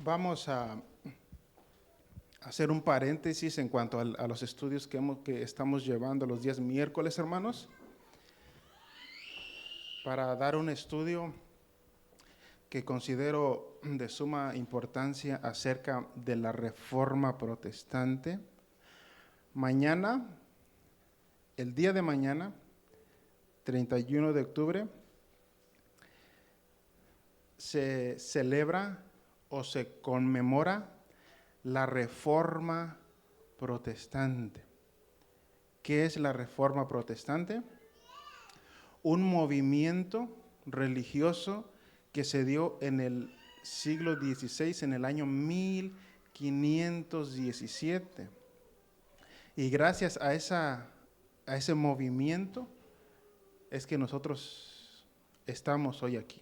Vamos a hacer un paréntesis en cuanto a los estudios que estamos llevando los días miércoles, hermanos, para dar un estudio que considero de suma importancia acerca de la Reforma Protestante. Mañana, el día de mañana, 31 de octubre, se celebra o se conmemora la Reforma Protestante. ¿Qué es la Reforma Protestante? Un movimiento religioso que se dio en el siglo XVI, en el año 1517. Y gracias a ese movimiento es que nosotros estamos hoy aquí,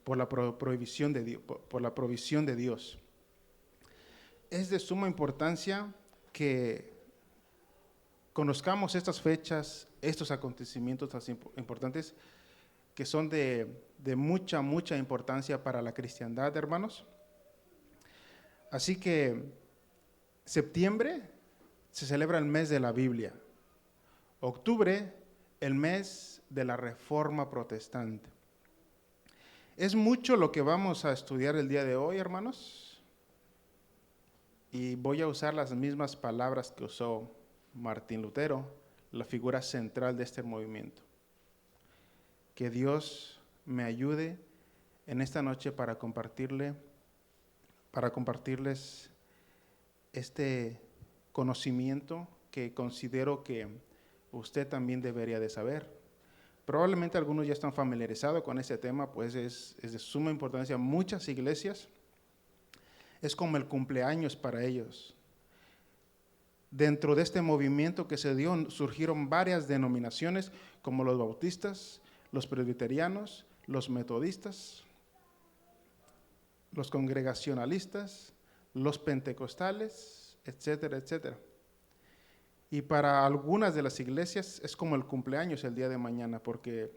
por la provisión de Dios, por la provisión de Dios. Es de suma importancia que conozcamos estas fechas, estos acontecimientos tan importantes que son de mucha importancia para la cristiandad, hermanos. Así que septiembre se celebra el mes de la Biblia. Octubre, el mes de la Reforma Protestante. Es mucho lo que vamos a estudiar el día de hoy, hermanos, y voy a usar las mismas palabras que usó Martín Lutero, la figura central de este movimiento. Que Dios me ayude en esta noche para compartirles este conocimiento que considero que usted también debería de saber. Probablemente algunos ya están familiarizados con este tema, pues es de suma importancia. Muchas iglesias es como el cumpleaños para ellos. Dentro de este movimiento que se dio surgieron varias denominaciones como los bautistas, los presbiterianos, los metodistas, los congregacionalistas, los pentecostales, etcétera, etcétera. Y para algunas de las iglesias es como el cumpleaños el día de mañana, porque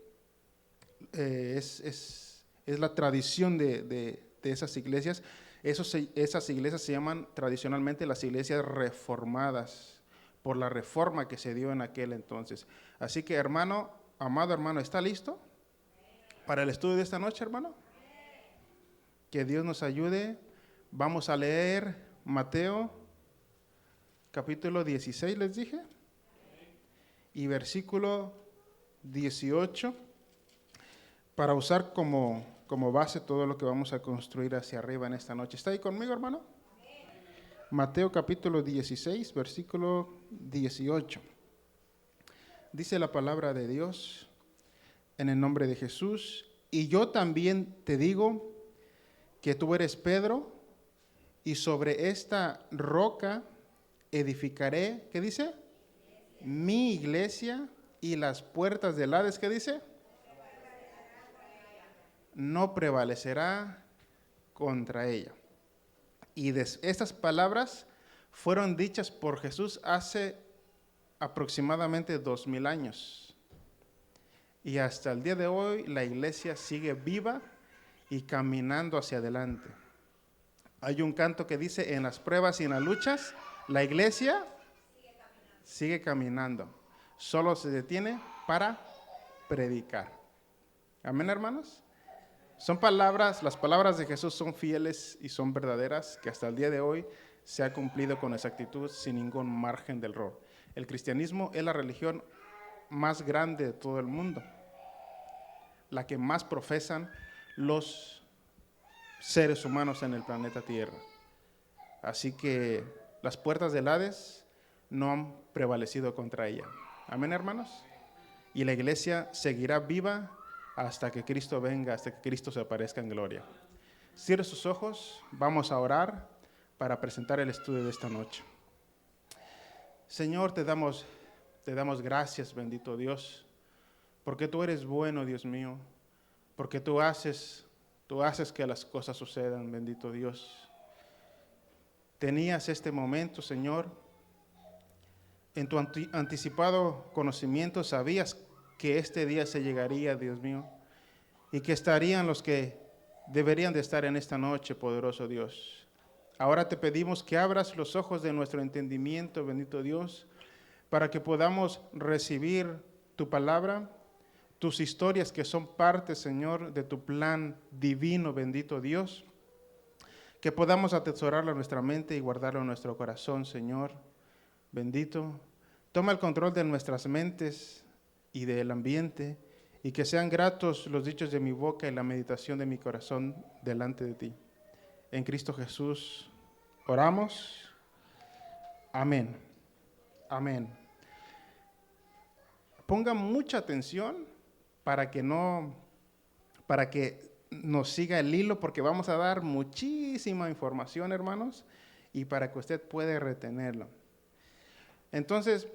es la tradición de esas iglesias. Esas iglesias se llaman tradicionalmente las iglesias reformadas, por la reforma que se dio en aquel entonces. Así que, hermano, amado hermano, ¿está listo para el estudio de esta noche, hermano? Que Dios nos ayude. Vamos a leer Mateo capítulo 16, les dije, y versículo 18, para usar como base todo lo que vamos a construir hacia arriba en esta noche. ¿Está ahí conmigo, hermano? Mateo capítulo 16, versículo 18. Dice la palabra de Dios en el nombre de Jesús: y yo también te digo que tú eres Pedro, y sobre esta roca edificaré, ¿qué dice? Mi iglesia, y las puertas del Hades, ¿qué dice? No prevalecerá contra ella. Y estas palabras fueron dichas por Jesús hace aproximadamente 2000 años. Y hasta el día de hoy la iglesia sigue viva y caminando hacia adelante. Hay un canto que dice: en las pruebas y en las luchas, la iglesia sigue caminando. Solo se detiene para predicar. Amén, hermanos. Son palabras, las palabras de Jesús son fieles y son verdaderas, que hasta el día de hoy se ha cumplido con exactitud sin ningún margen de error. El cristianismo es la religión más grande de todo el mundo, la que más profesan los seres humanos en el planeta Tierra. Así que las puertas del Hades no han prevalecido contra ella. Amén, hermanos. Y la iglesia seguirá viva hasta que Cristo venga, hasta que Cristo se aparezca en gloria. Cierre sus ojos, vamos a orar para presentar el estudio de esta noche. Señor, te damos gracias, bendito Dios, porque tú eres bueno, Dios mío, porque tú haces que las cosas sucedan, bendito Dios. Tenías este momento, Señor, en tu anticipado conocimiento sabías que este día se llegaría, Dios mío, y que estarían los que deberían de estar en esta noche, poderoso Dios. Ahora te pedimos que abras los ojos de nuestro entendimiento, bendito Dios, para que podamos recibir tu palabra, tus historias que son parte, Señor, de tu plan divino, bendito Dios. Que podamos atesorarlo en nuestra mente y guardarlo en nuestro corazón, Señor, bendito. Toma el control de nuestras mentes y del ambiente, y que sean gratos los dichos de mi boca y la meditación de mi corazón delante de ti. En Cristo Jesús oramos. Amén. Amén. Pongan mucha atención para que nos siga el hilo, porque vamos a dar muchísima información, hermanos, y para que usted pueda retenerlo. Entonces,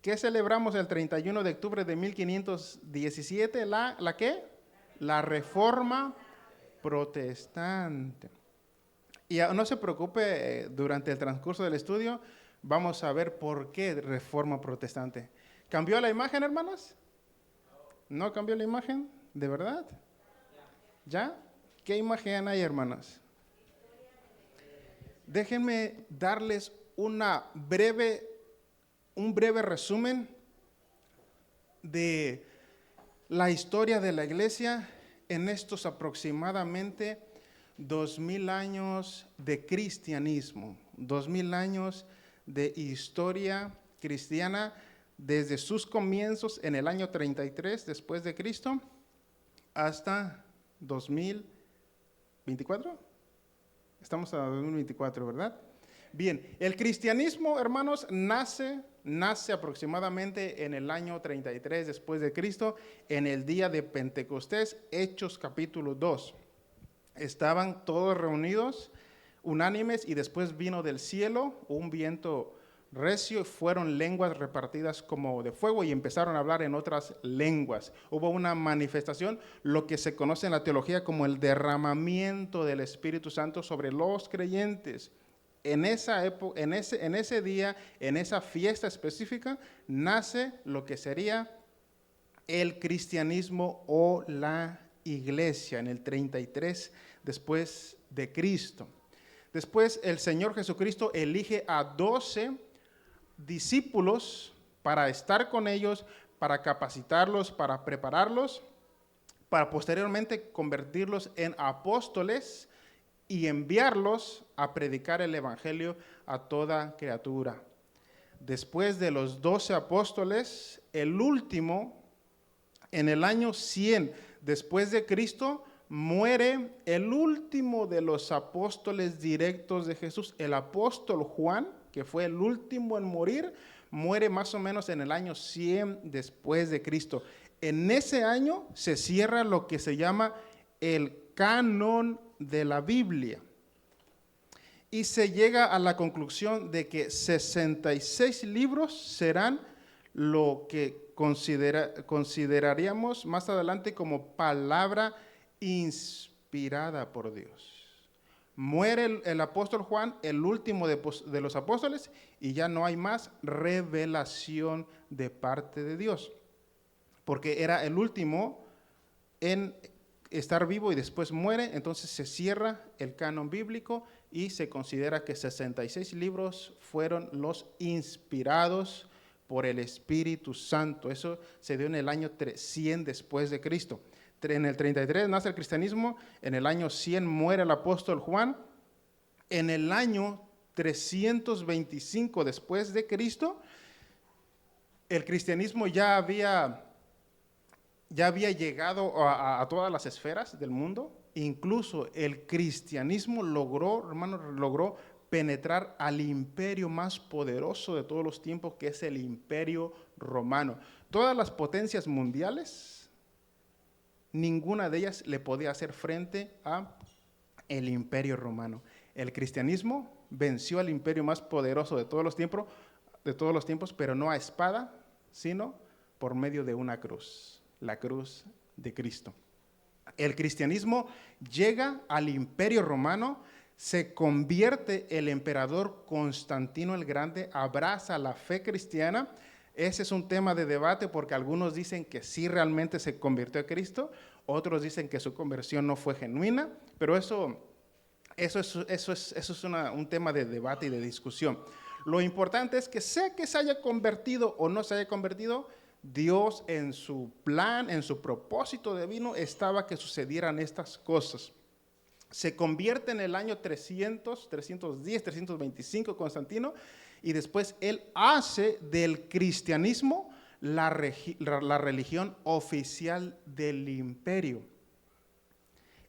¿qué celebramos el 31 de octubre de 1517? ¿La qué? La Reforma Protestante. Y no se preocupe, durante el transcurso del estudio vamos a ver por qué Reforma Protestante. ¿Cambió la imagen, hermanos? ¿No cambió la imagen? ¿De verdad? ¿Ya? ¿Qué imagen hay, hermanos? Déjenme darles un breve resumen de la historia de la iglesia en estos aproximadamente 2000 años de cristianismo, 2000 años de historia cristiana desde sus comienzos en el año 33 después de Cristo hasta 2024. Estamos a 2024, ¿verdad? Bien, el cristianismo, hermanos, nace aproximadamente en el año 33 después de Cristo, en el día de Pentecostés, Hechos capítulo 2. Estaban todos reunidos, unánimes, y después vino del cielo un viento recio, fueron lenguas repartidas como de fuego y empezaron a hablar en otras lenguas. Hubo una manifestación, lo que se conoce en la teología como el derramamiento del Espíritu Santo sobre los creyentes. En esa época, en ese día, en esa fiesta específica, nace lo que sería el cristianismo o la iglesia, en el 33 después de Cristo. Después el Señor Jesucristo elige a 12 discípulos para estar con ellos, para capacitarlos, para prepararlos, para posteriormente convertirlos en apóstoles y enviarlos a predicar el evangelio a toda criatura. Después de los 12 apóstoles, el último, en el año 100 después de Cristo, muere el último de los apóstoles directos de Jesús, el apóstol Juan, que fue el último en morir, muere más o menos en el año 100 después de Cristo. En ese año se cierra lo que se llama el canon de la Biblia. Y se llega a la conclusión de que 66 libros serán lo que consideraríamos más adelante como palabra inspirada por Dios. Muere el apóstol Juan, el último de los apóstoles, y ya no hay más revelación de parte de Dios, porque era el último en estar vivo y después muere. Entonces se cierra el canon bíblico y se considera que 66 libros fueron los inspirados por el Espíritu Santo. Eso se dio en el año 100 después de Cristo. En el 33 nace el cristianismo, en el año 100 muere el apóstol Juan, en el año 325 después de Cristo, el cristianismo ya había llegado a todas las esferas del mundo. Incluso el cristianismo logró penetrar al imperio más poderoso de todos los tiempos, que es el Imperio Romano. Todas las potencias mundiales, ninguna de ellas le podía hacer frente a el Imperio Romano. El cristianismo venció al imperio más poderoso de todos los tiempos, pero no a espada, sino por medio de una cruz, la cruz de Cristo. El cristianismo llega al Imperio Romano, se convierte el emperador Constantino el Grande, abraza la fe cristiana. Ese es un tema de debate porque algunos dicen que sí realmente se convirtió a Cristo, otros dicen que su conversión no fue genuina, Pero eso es un tema de debate y de discusión. Lo importante es que sea que se haya convertido o no se haya convertido, Dios en su plan, en su propósito divino, estaba que sucedieran estas cosas. Se convierte en el año 300, 310, 325 Constantino, y después él hace del cristianismo la religión oficial del imperio.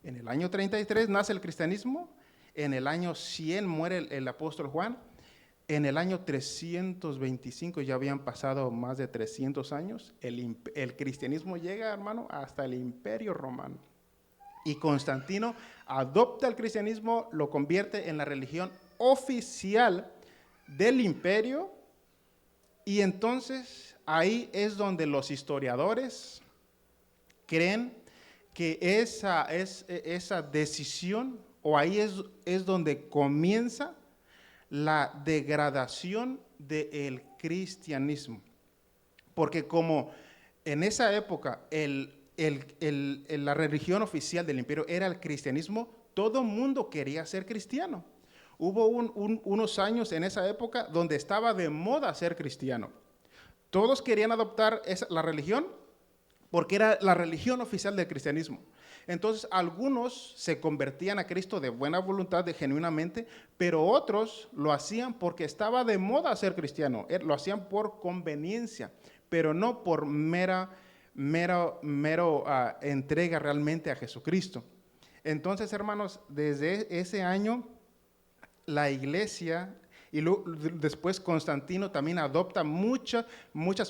En el año 33 nace el cristianismo, en el año 100 muere el apóstol Juan, en el año 325, ya habían pasado más de 300 años, el cristianismo llega, hermano, hasta el imperio romano. Y Constantino adopta el cristianismo, lo convierte en la religión oficial del imperio, y entonces ahí es donde los historiadores creen que esa decisión, o ahí es donde comienza la degradación del cristianismo. Porque como en esa época la religión oficial del imperio era el cristianismo, todo mundo quería ser cristiano. Hubo unos años en esa época donde estaba de moda ser cristiano. Todos querían adoptar la religión porque era la religión oficial del cristianismo. Entonces, algunos se convertían a Cristo de buena voluntad, genuinamente, pero otros lo hacían porque estaba de moda ser cristiano. Lo hacían por conveniencia, pero no por mero entrega realmente a Jesucristo. Entonces, hermanos, desde ese año, la iglesia, y después Constantino también adopta muchas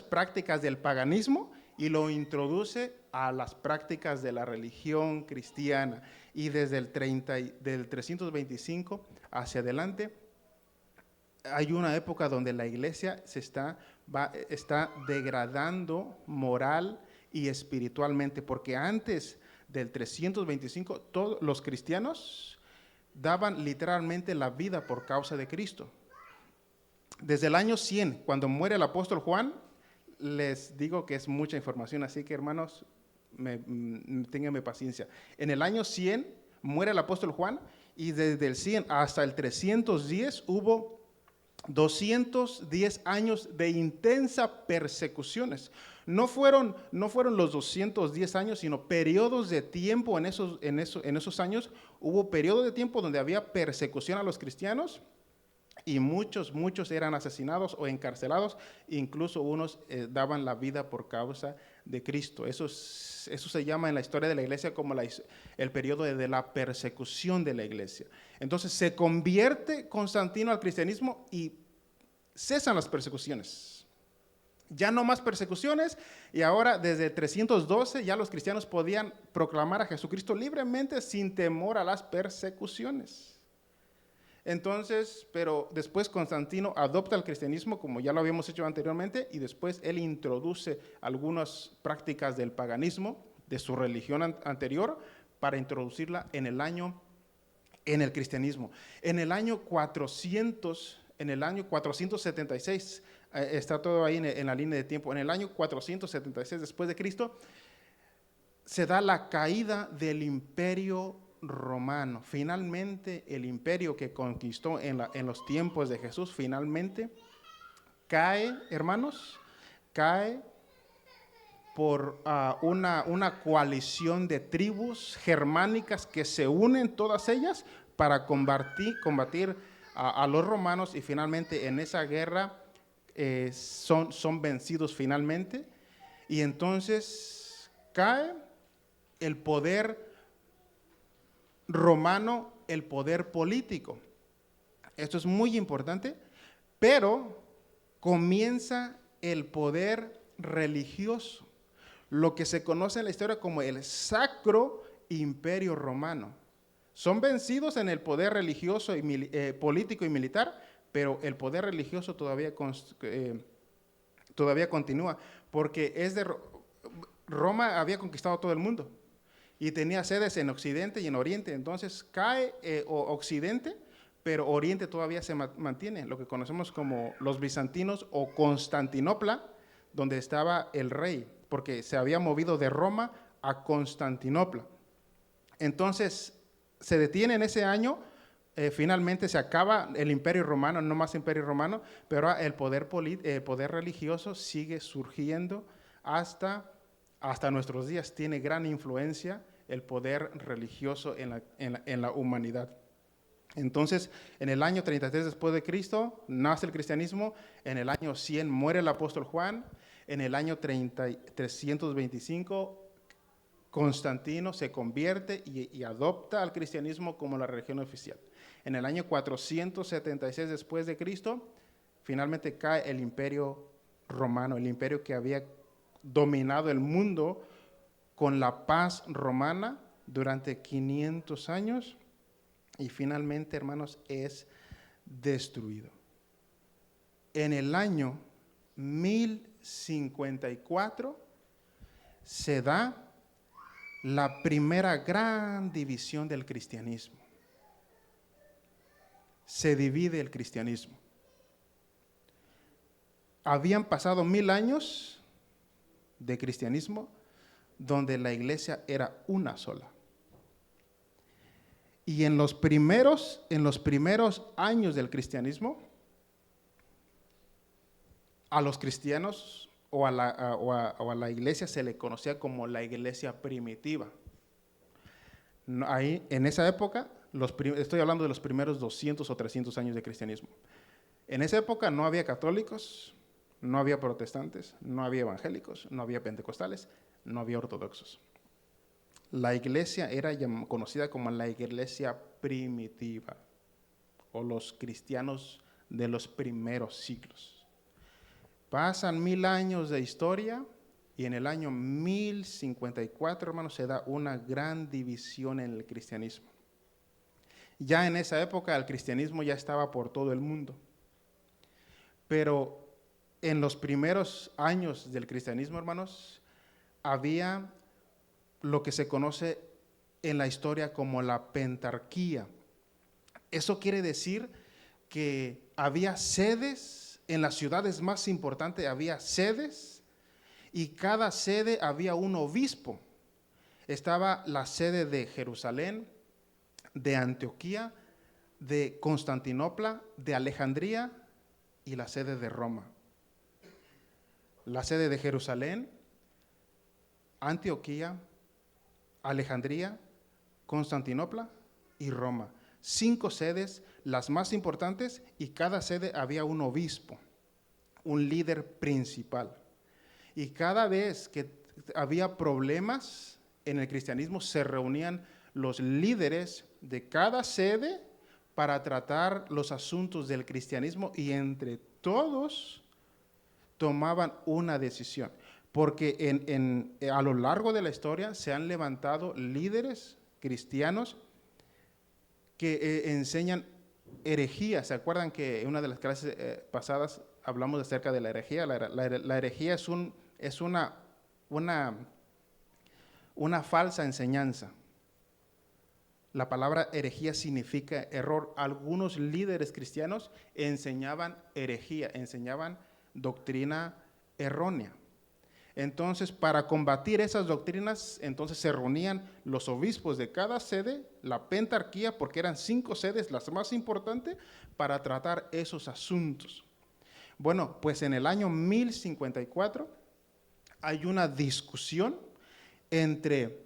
prácticas del paganismo y lo introduce a las prácticas de la religión cristiana. Y desde del 325 hacia adelante, hay una época donde la iglesia está degradando moral y espiritualmente, porque antes del 325 todos los cristianos daban literalmente la vida por causa de Cristo. Desde el año 100, cuando muere el apóstol Juan, les digo que es mucha información, así que hermanos, ténganme paciencia. En el año 100 muere el apóstol Juan, y desde el 100 hasta el 310 hubo 210 años de intensa persecuciones. No fueron los 210 años, sino periodos de tiempo en esos años. Hubo periodos de tiempo donde había persecución a los cristianos, y muchos eran asesinados o encarcelados, incluso unos daban la vida por causa de Cristo. Eso se llama en la historia de la iglesia como el periodo de la persecución de la iglesia. Entonces se convierte Constantino al cristianismo y cesan las persecuciones. Ya no más persecuciones, y ahora desde 312 ya los cristianos podían proclamar a Jesucristo libremente sin temor a las persecuciones. Entonces, pero después Constantino adopta el cristianismo, como ya lo habíamos hecho anteriormente, y después él introduce algunas prácticas del paganismo, de su religión anterior, para introducirla en el cristianismo. En el año 476, está todo ahí en la línea de tiempo, en el año 476 después de Cristo, se da la caída del imperio romano. Finalmente, el imperio que conquistó en los tiempos de Jesús, finalmente cae, hermanos, cae por una coalición de tribus germánicas que se unen todas ellas para combatir a los romanos, y finalmente en esa guerra son vencidos finalmente, y entonces cae el poder romano, el poder político. Esto es muy importante, pero comienza el poder religioso, lo que se conoce en la historia como el Sacro Imperio Romano. Son vencidos en el poder religioso y político y militar, pero el poder religioso todavía continúa, porque Roma había conquistado todo el mundo y tenía sedes en Occidente y en Oriente. Entonces cae Occidente, pero Oriente todavía se mantiene, lo que conocemos como los bizantinos o Constantinopla, donde estaba el rey, porque se había movido de Roma a Constantinopla. Entonces, se detiene en ese año. Finalmente se acaba el Imperio Romano, no más Imperio Romano, pero el poder religioso sigue surgiendo hasta nuestros días. Tiene gran influencia el poder religioso en la humanidad. Entonces, en el año 33 después de Cristo nace el cristianismo. En el año 100 muere el apóstol Juan. En el año 325 Constantino se convierte y adopta al cristianismo como la religión oficial. En el año 476 después de Cristo, finalmente cae el Imperio Romano, el imperio que había dominado el mundo con la paz romana durante 500 años y finalmente, hermanos, es destruido. En el año 1054 se da la primera gran división del cristianismo. Se divide el cristianismo. Habían pasado 1000 años de cristianismo donde la iglesia era una sola. Y en los primeros años del cristianismo, a los cristianos o a la iglesia se le conocía como la iglesia primitiva. Ahí, en esa época, estoy hablando de los primeros 200 o 300 años de cristianismo. En esa época no había católicos, no había protestantes, no había evangélicos, no había pentecostales, no había ortodoxos. La iglesia era conocida como la iglesia primitiva o los cristianos de los primeros siglos. Pasan 1000 años de historia y en el año 1054, hermanos, se da una gran división en el cristianismo. Ya en esa época el cristianismo ya estaba por todo el mundo. Pero en los primeros años del cristianismo, hermanos, había lo que se conoce en la historia como la pentarquía. Eso quiere decir que había sedes, en las ciudades más importantes había sedes, y cada sede había un obispo. Estaba la sede de Jerusalén, de Antioquía, de Constantinopla, de Alejandría y la sede de Roma. La sede de Jerusalén, Antioquía, Alejandría, Constantinopla y Roma. 5 sedes, las más importantes, y cada sede había un obispo, un líder principal. Y cada vez que había problemas en el cristianismo, se reunían los líderes de cada sede para tratar los asuntos del cristianismo y entre todos tomaban una decisión. Porque a lo largo de la historia se han levantado líderes cristianos que enseñan herejías. ¿Se acuerdan que en una de las clases pasadas hablamos acerca de la herejía? La herejía es una falsa enseñanza. La palabra herejía significa error. Algunos líderes cristianos enseñaban herejía, enseñaban doctrina errónea. Entonces, para combatir esas doctrinas, entonces se reunían los obispos de cada sede, la pentarquía, porque eran 5 sedes, las más importantes, para tratar esos asuntos. Bueno, pues en el año 1054 hay una discusión entre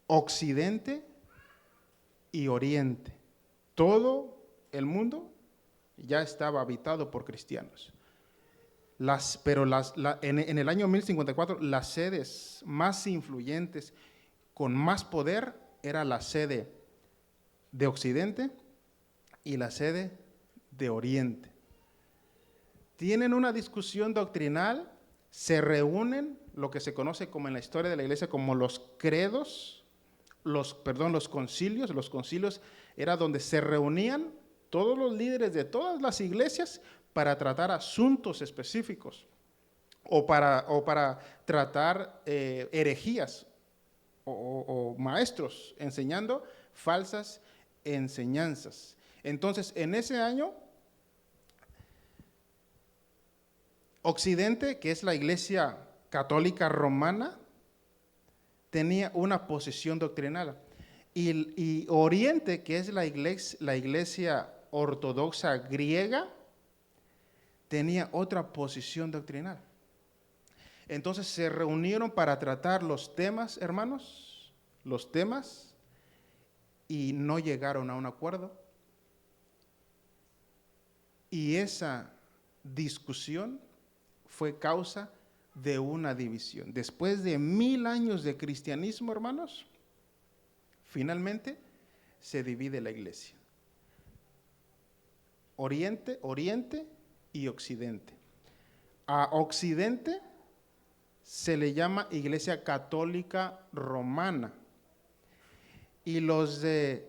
Occidente y Oriente. Todo el mundo ya estaba habitado por cristianos. En el año 1054, las sedes más influyentes, con más poder, era la sede de Occidente y la sede de Oriente. Tienen una discusión doctrinal, se reúnen, lo que se conoce como en la historia de la iglesia como los credos, los concilios. Los concilios era donde se reunían todos los líderes de todas las iglesias para tratar asuntos específicos o para tratar herejías o maestros enseñando falsas enseñanzas. Entonces, en ese año, Occidente, que es la iglesia católica romana, tenía una posición doctrinal y Oriente, que es la iglesia ortodoxa griega, tenía otra posición doctrinal. Entonces se reunieron para tratar los temas, hermanos, los temas, y no llegaron a un acuerdo. Y esa discusión fue causa de una división. Después de 1000 años de cristianismo, hermanos, finalmente se divide la iglesia. Oriente y Occidente. A Occidente se le llama Iglesia Católica Romana. Y los de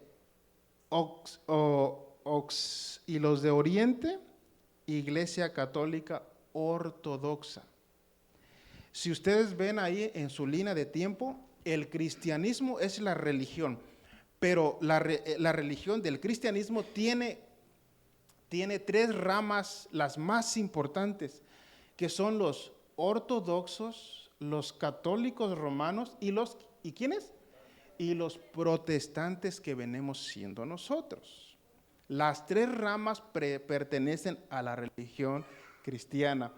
Oriente, Iglesia Católica Ortodoxa. Si ustedes ven ahí en su línea de tiempo, el cristianismo es la religión, pero la religión del cristianismo tiene 3 ramas, las más importantes, que son los ortodoxos, los católicos romanos ¿y quiénes? Y los protestantes que venimos siendo nosotros. Las 3 ramas pertenecen a la religión cristiana.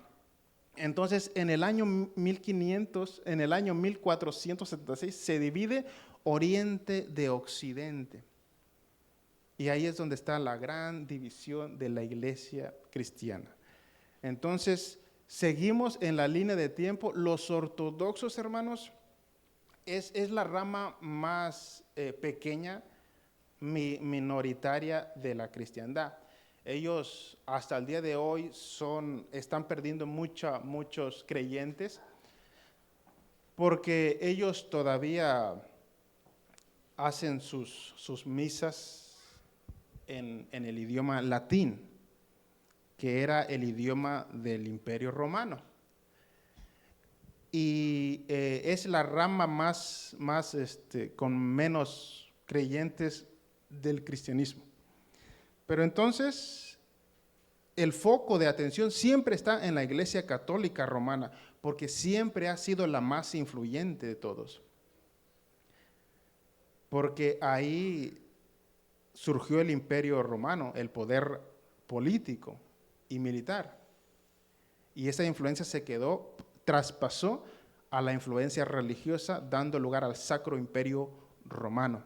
Entonces, en el año 1476 se divide Oriente de Occidente. Y ahí es donde está la gran división de la iglesia cristiana. Entonces, seguimos en la línea de tiempo. Los ortodoxos, hermanos, es la rama más pequeña, minoritaria de la cristiandad. Ellos hasta el día de hoy están perdiendo muchos creyentes porque ellos todavía hacen sus misas en el idioma latín, que era el idioma del Imperio Romano. Y es la rama más con menos creyentes del cristianismo. Pero entonces, el foco de atención siempre está en la Iglesia Católica Romana, porque siempre ha sido la más influyente de todos. Porque ahí surgió el Imperio Romano, el poder político y militar. Y esa influencia traspasó a la influencia religiosa, dando lugar al Sacro Imperio Romano.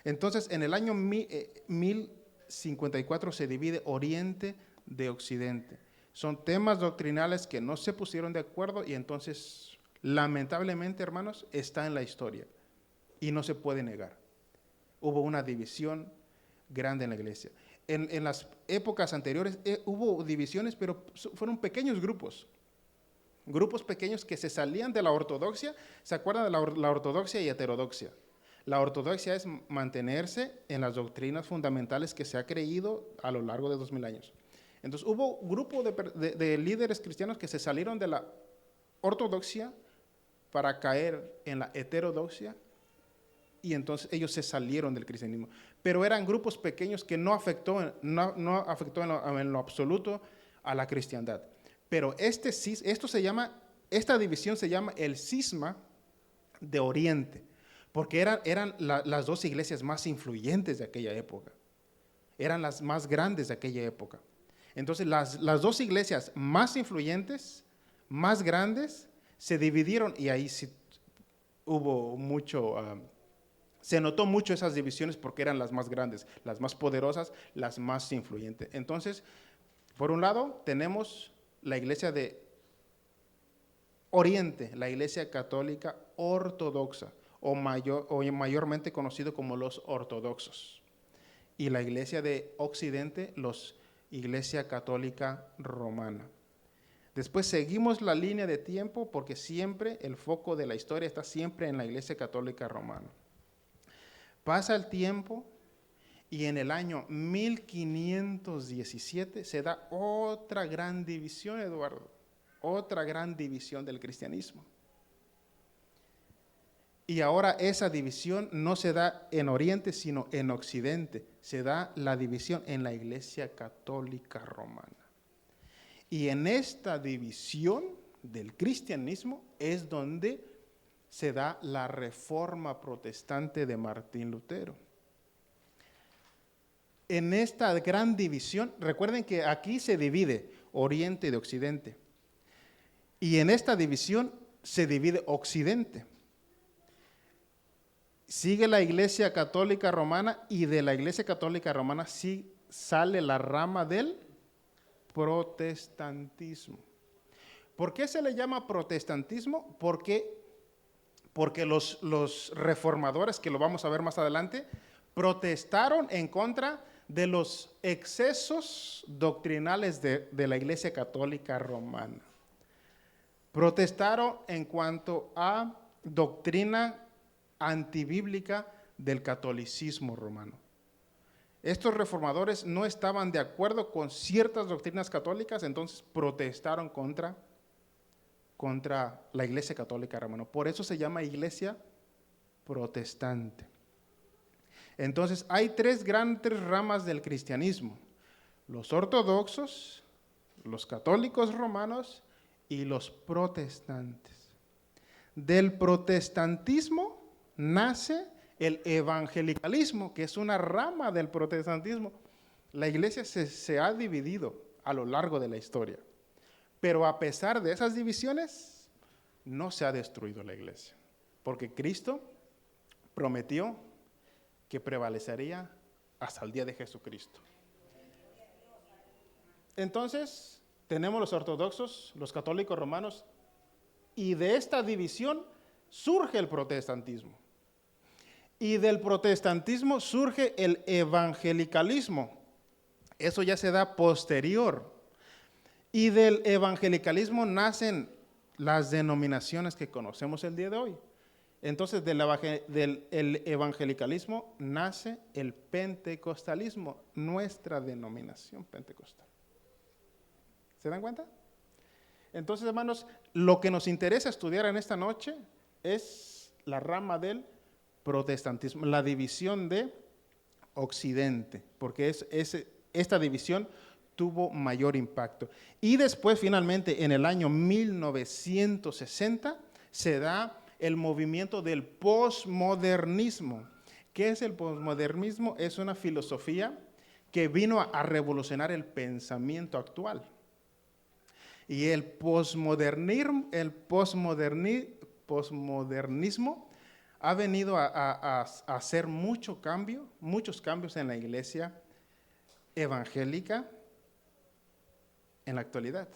Entonces, en el año 1054 se divide Oriente de Occidente. Son temas doctrinales que no se pusieron de acuerdo y entonces, lamentablemente, hermanos, está en la historia y no se puede negar. Hubo una división grande en la iglesia. En las épocas anteriores hubo divisiones, pero fueron pequeños grupos pequeños que se salían de la ortodoxia. ¿Se acuerdan de la ortodoxia y heterodoxia? La ortodoxia es mantenerse en las doctrinas fundamentales que se ha creído a lo largo de 2000 años. Entonces hubo un grupo de líderes cristianos que se salieron de la ortodoxia para caer en la heterodoxia, y entonces ellos se salieron del cristianismo. Pero eran grupos pequeños que no afectó en lo absoluto a la cristiandad. Pero esta división se llama el cisma de Oriente, porque eran las 2 iglesias más influyentes de aquella época. Eran las más grandes de aquella época. Entonces, las 2 iglesias más influyentes, más grandes, se dividieron, y ahí sí hubo se notó mucho esas divisiones porque eran las más grandes, las más poderosas, las más influyentes. Entonces, por un lado, tenemos la iglesia de Oriente, la iglesia católica ortodoxa, o mayormente conocido como los ortodoxos. Y la iglesia de Occidente, iglesia católica romana. Después seguimos la línea de tiempo porque siempre el foco de la historia está siempre en la iglesia católica romana. Pasa el tiempo y en el año 1517 se da otra gran división, Eduardo, otra gran división del cristianismo. Y ahora esa división no se da en Oriente, sino en Occidente. Se da la división en la Iglesia Católica Romana. Y en esta división del cristianismo es donde se da la Reforma Protestante de Martín Lutero. En esta gran división, recuerden que aquí se divide Oriente de Occidente, y en esta división se divide Occidente. Sigue la Iglesia Católica Romana, y de la Iglesia Católica Romana sí sale la rama del protestantismo. ¿Por qué se le llama protestantismo? Porque los reformadores, que lo vamos a ver más adelante, protestaron en contra de los excesos doctrinales de la Iglesia Católica Romana. Protestaron en cuanto a doctrina antibíblica del catolicismo romano. Estos reformadores no estaban de acuerdo con ciertas doctrinas católicas, entonces protestaron contra la Iglesia Católica Romana. Por eso se llama Iglesia protestante. Entonces hay tres grandes ramas del cristianismo: los ortodoxos, los católicos romanos y los protestantes. Del protestantismo nace el evangelicalismo, que es una rama del protestantismo. La iglesia se ha dividido a lo largo de la historia, pero a pesar de esas divisiones, no se ha destruido la iglesia, porque Cristo prometió que prevalecería hasta el día de Jesucristo. Entonces, tenemos los ortodoxos, los católicos romanos, y de esta división surge el protestantismo. Y del protestantismo surge el evangelicalismo. Eso ya se da posterior. Y del evangelicalismo nacen las denominaciones que conocemos el día de hoy. Entonces, del evangelicalismo nace el pentecostalismo, nuestra denominación pentecostal. ¿Se dan cuenta? Entonces, hermanos, lo que nos interesa estudiar en esta noche es la rama del protestantismo, la división de Occidente, porque esta división tuvo mayor impacto. Y después, finalmente, en el año 1960, se da el movimiento del posmodernismo. ¿Qué es el posmodernismo? Es una filosofía que vino a revolucionar el pensamiento actual. Y el posmodernismo ha venido a hacer muchos cambios en la iglesia evangélica en la actualidad,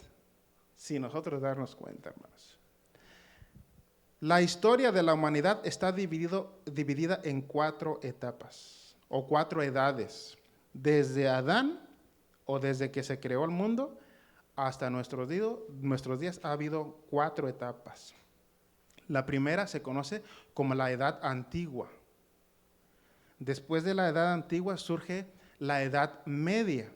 sin nosotros darnos cuenta, hermanos. La historia de la humanidad está dividida en 4 etapas o 4 edades. Desde Adán, o desde que se creó el mundo, hasta nuestros días ha habido 4 etapas. La primera se conoce como la Edad Antigua. Después de la Edad Antigua surge la Edad Media.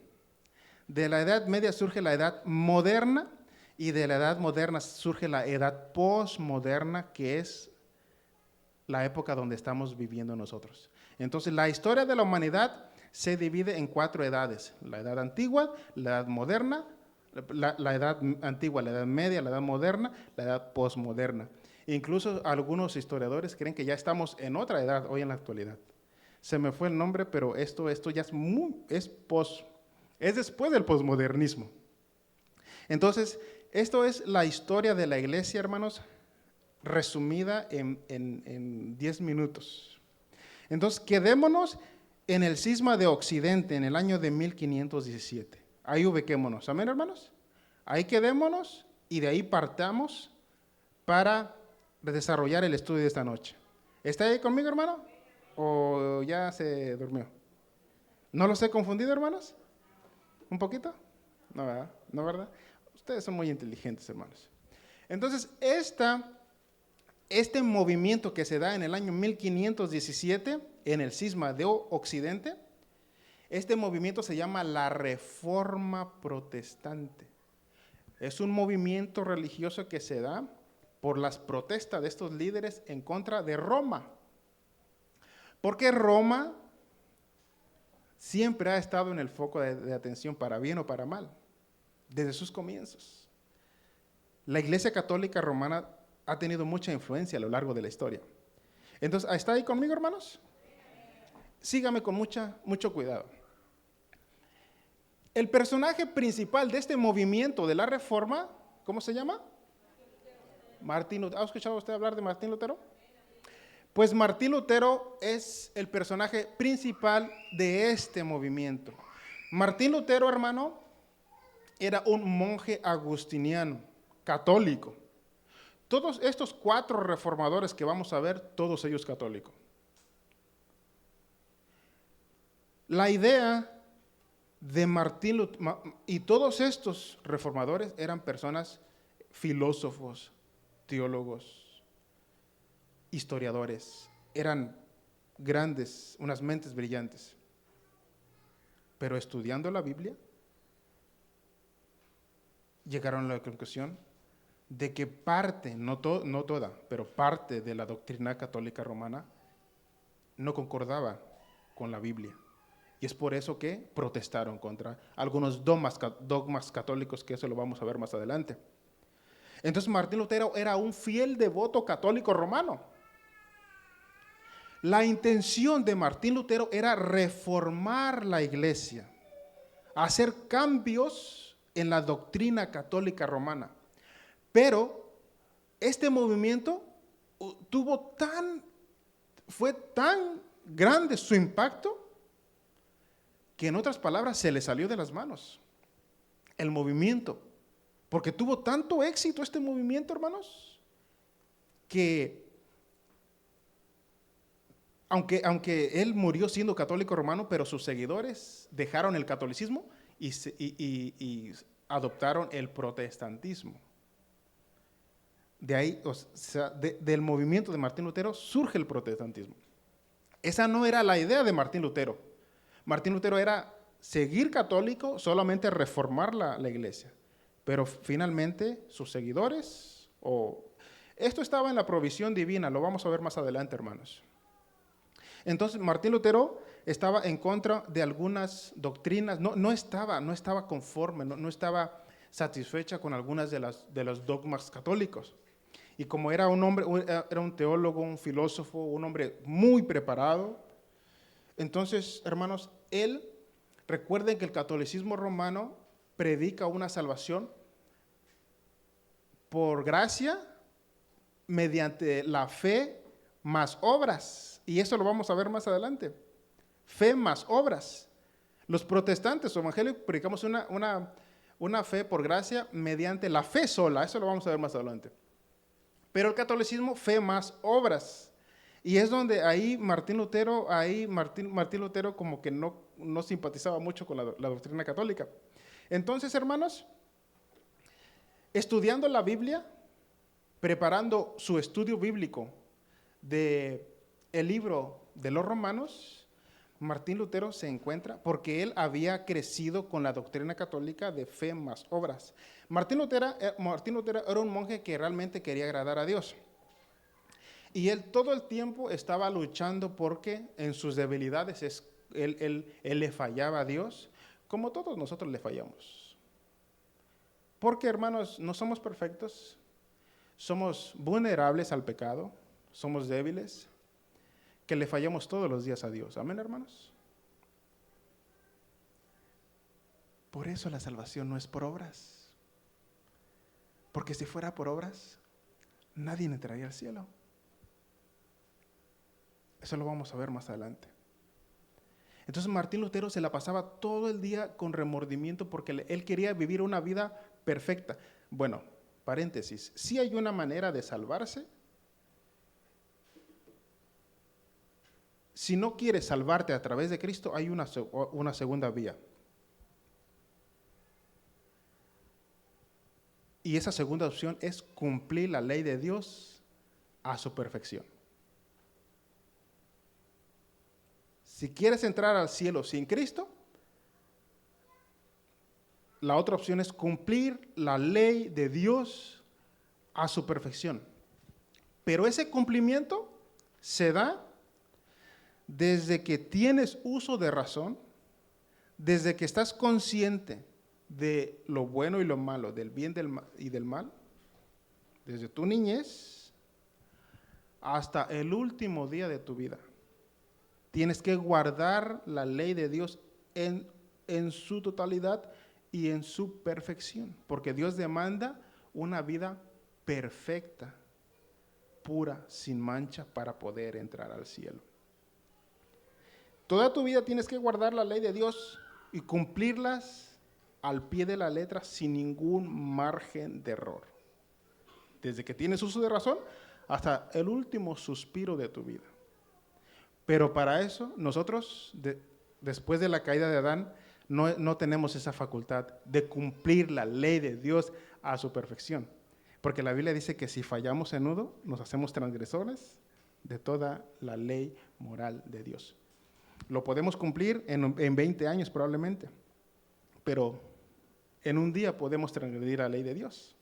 De la Edad Media surge la Edad Moderna, y de la Edad Moderna surge la Edad Postmoderna, que es la época donde estamos viviendo nosotros. Entonces, la historia de la humanidad se divide en 4 edades: la Edad Antigua, la Edad Moderna, la Edad Antigua, la Edad Media, la Edad Moderna, la Edad Postmoderna. Incluso algunos historiadores creen que ya estamos en otra edad hoy en la actualidad. Se me fue el nombre, pero esto ya es después del posmodernismo. Entonces, esto es la historia de la iglesia, hermanos, resumida en 10 minutos. Entonces, quedémonos en el cisma de Occidente en el año de 1517. Ahí ubiquémonos. ¿Amén, hermanos? Ahí quedémonos y de ahí partamos para desarrollar el estudio de esta noche. ¿Está ahí conmigo, hermano? ¿O ya se durmió? ¿No los he confundido, hermanos? ¿Un poquito? No, ¿verdad? ¿No, verdad? Ustedes son muy inteligentes, hermanos. Entonces, este movimiento que se da en el año 1517 en el cisma de Occidente, este movimiento se llama la Reforma Protestante. Es un movimiento religioso que se da por las protestas de estos líderes en contra de Roma. Porque Roma siempre ha estado en el foco de atención, para bien o para mal, desde sus comienzos. La Iglesia Católica Romana ha tenido mucha influencia a lo largo de la historia. Entonces, ¿está ahí conmigo, hermanos? Sígame con mucho cuidado. El personaje principal de este movimiento de la Reforma, ¿cómo se llama? Martín Lutero. ¿Ha escuchado usted hablar de Martín Lutero? Pues Martín Lutero es el personaje principal de este movimiento. Martín Lutero, hermano, era un monje agustiniano, católico. Todos estos 4 reformadores que vamos a ver, todos ellos católicos. La idea de Martín Lutero, y todos estos reformadores eran personas, filósofos, teólogos, historiadores, eran grandes, unas mentes brillantes. Pero estudiando la Biblia, llegaron a la conclusión de que parte, no toda, pero parte de la doctrina católica romana no concordaba con la Biblia. Y es por eso que protestaron contra algunos dogmas católicos, que eso lo vamos a ver más adelante. Entonces Martín Lutero era un fiel devoto católico romano. La intención de Martín Lutero era reformar la iglesia, hacer cambios en la doctrina católica romana. Pero este movimiento fue tan grande su impacto, que en otras palabras se le salió de las manos el movimiento, porque tuvo tanto éxito este movimiento, hermanos, que aunque él murió siendo católico romano, pero sus seguidores dejaron el catolicismo y adoptaron el protestantismo. De ahí, del movimiento de Martín Lutero surge el protestantismo. Esa no era la idea de Martín Lutero. Martín Lutero era seguir católico, solamente reformar la iglesia. Pero finalmente sus seguidores, esto estaba en la provisión divina, lo vamos a ver más adelante, hermanos. Entonces Martín Lutero estaba en contra de algunas doctrinas, no estaba conforme, no estaba satisfecha con algunas de los dogmas católicos. Y como era un teólogo, un filósofo, un hombre muy preparado, entonces, hermanos, recuerden que el catolicismo romano predica una salvación por gracia mediante la fe más obras. Y eso lo vamos a ver más adelante. Fe más obras. Los protestantes o evangélicos predicamos una fe por gracia mediante la fe sola. Eso lo vamos a ver más adelante. Pero el catolicismo, fe más obras. Y es donde ahí Martín Lutero como que no simpatizaba mucho con la doctrina católica. Entonces, hermanos, estudiando la Biblia, preparando su estudio bíblico del libro de los Romanos, Martín Lutero se encuentra, porque él había crecido con la doctrina católica de fe más obras. Martín Lutero era un monje que realmente quería agradar a Dios. Y él todo el tiempo estaba luchando porque en sus debilidades él le fallaba a Dios, como todos nosotros le fallamos. Porque, hermanos, no somos perfectos, somos vulnerables al pecado, somos débiles, que le fallamos todos los días a Dios. Amén, hermanos. Por eso la salvación no es por obras. Porque si fuera por obras, nadie entraría al cielo. Eso lo vamos a ver más adelante. Entonces Martín Lutero se la pasaba todo el día con remordimiento porque él quería vivir una vida perfecta. Bueno, paréntesis, sí hay una manera de salvarse. Si no quieres salvarte a través de Cristo, hay una segunda vía. Y esa segunda opción es cumplir la ley de Dios a su perfección. Si quieres entrar al cielo sin Cristo, la otra opción es cumplir la ley de Dios a su perfección. Pero ese cumplimiento se da desde que tienes uso de razón, desde que estás consciente de lo bueno y lo malo, del bien y del mal, desde tu niñez, hasta el último día de tu vida. Tienes que guardar la ley de Dios en su totalidad y en su perfección, porque Dios demanda una vida perfecta, pura, sin mancha, para poder entrar al cielo. Toda tu vida tienes que guardar la ley de Dios y cumplirlas al pie de la letra sin ningún margen de error. Desde que tienes uso de razón hasta el último suspiro de tu vida. Pero para eso nosotros, después de la caída de Adán, no tenemos esa facultad de cumplir la ley de Dios a su perfección. Porque la Biblia dice que si fallamos en uno, nos hacemos transgresores de toda la ley moral de Dios. Lo podemos cumplir en 20 años probablemente, pero en un día podemos transgredir la ley de Dios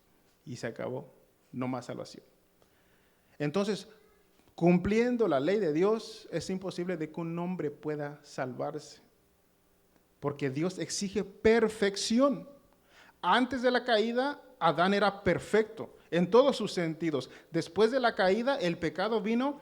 y se acabó, no más salvación. Entonces, cumpliendo la ley de Dios, es imposible de que un hombre pueda salvarse, porque Dios exige perfección. Antes de la caída, Adán era perfecto en todos sus sentidos. Después de la caída, el pecado vino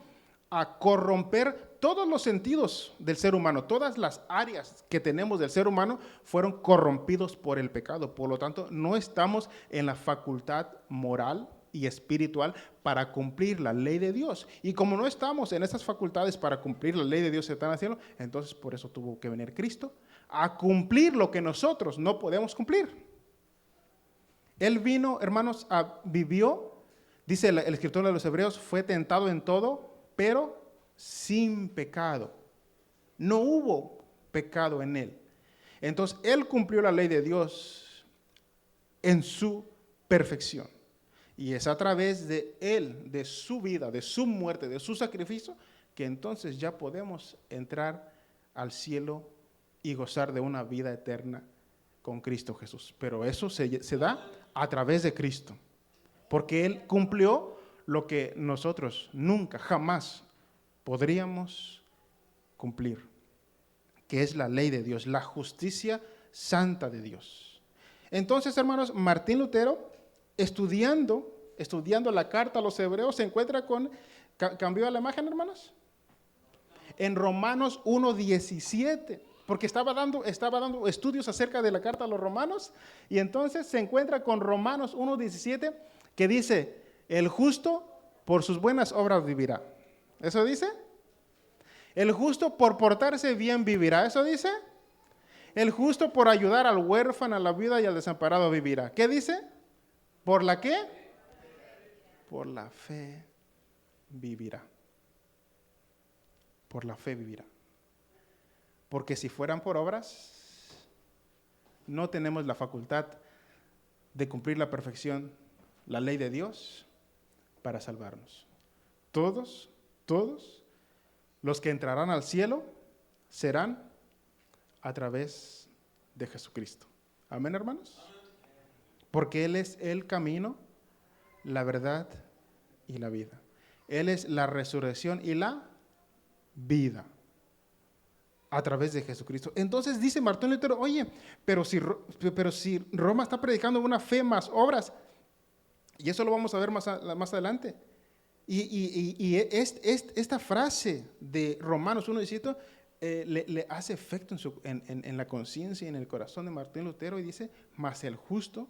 a corromper todos los sentidos del ser humano. Todas las áreas que tenemos del ser humano fueron corrompidos por el pecado. Por lo tanto, no estamos en la facultad moral y espiritual para cumplir la ley de Dios. Y como no estamos en esas facultades para cumplir la ley de Dios que está en el cielo, entonces por eso tuvo que venir Cristo a cumplir lo que nosotros no podemos cumplir. Él vino, hermanos, vivió, dice el escritor de los Hebreos, fue tentado en todo, pero sin pecado. No hubo pecado en él. Entonces, él cumplió la ley de Dios en su perfección. Y es a través de él, de su vida, de su muerte, de su sacrificio, que entonces ya podemos entrar al cielo y gozar de una vida eterna con Cristo Jesús. Pero eso se da a través de Cristo, porque él cumplió lo que nosotros nunca, jamás podríamos cumplir, que es la ley de Dios, la justicia santa de Dios. Entonces, hermanos, Martín Lutero, estudiando la carta a los Hebreos, se encuentra con, ¿cambió la imagen, hermanos? En Romanos 1:17, porque estaba dando estudios acerca de la carta a los romanos, y entonces se encuentra con Romanos 1:17, que dice, el justo por sus buenas obras vivirá. ¿Eso dice? El justo por portarse bien vivirá. ¿Eso dice? El justo por ayudar al huérfano, a la viuda y al desamparado vivirá. ¿Qué dice? ¿Por la qué? Por la fe vivirá. Por la fe vivirá. Porque si fueran por obras, no tenemos la facultad de cumplir la perfección, la ley de Dios, para salvarnos. Todos los que entrarán al cielo serán a través de Jesucristo. Amén, hermanos. Porque Él es el camino, la verdad y la vida. Él es la resurrección y la vida a través de Jesucristo. Entonces dice Martín Lutero, oye, pero si Roma está predicando una fe más obras, y eso lo vamos a ver más adelante. Y esta frase de Romanos 1:17 le hace efecto en la conciencia y en el corazón de Martín Lutero, y dice, mas el justo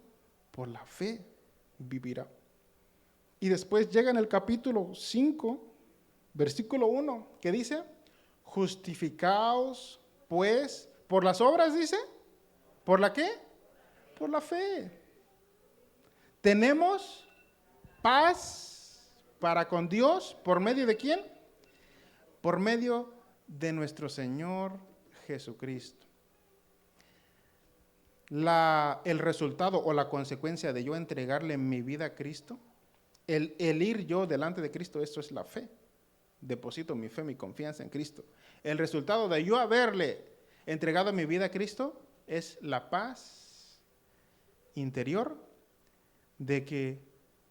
por la fe vivirá. Y después llega en el capítulo 5, versículo 1, que dice, justificaos pues por las obras, dice, ¿por la qué? Por la fe. Tenemos paz para con Dios, ¿por medio de quién? Por medio de nuestro Señor Jesucristo. El resultado o la consecuencia de yo entregarle mi vida a Cristo, el ir yo delante de Cristo, esto es la fe. Deposito mi fe, mi confianza en Cristo. El resultado de yo haberle entregado mi vida a Cristo es la paz interior de que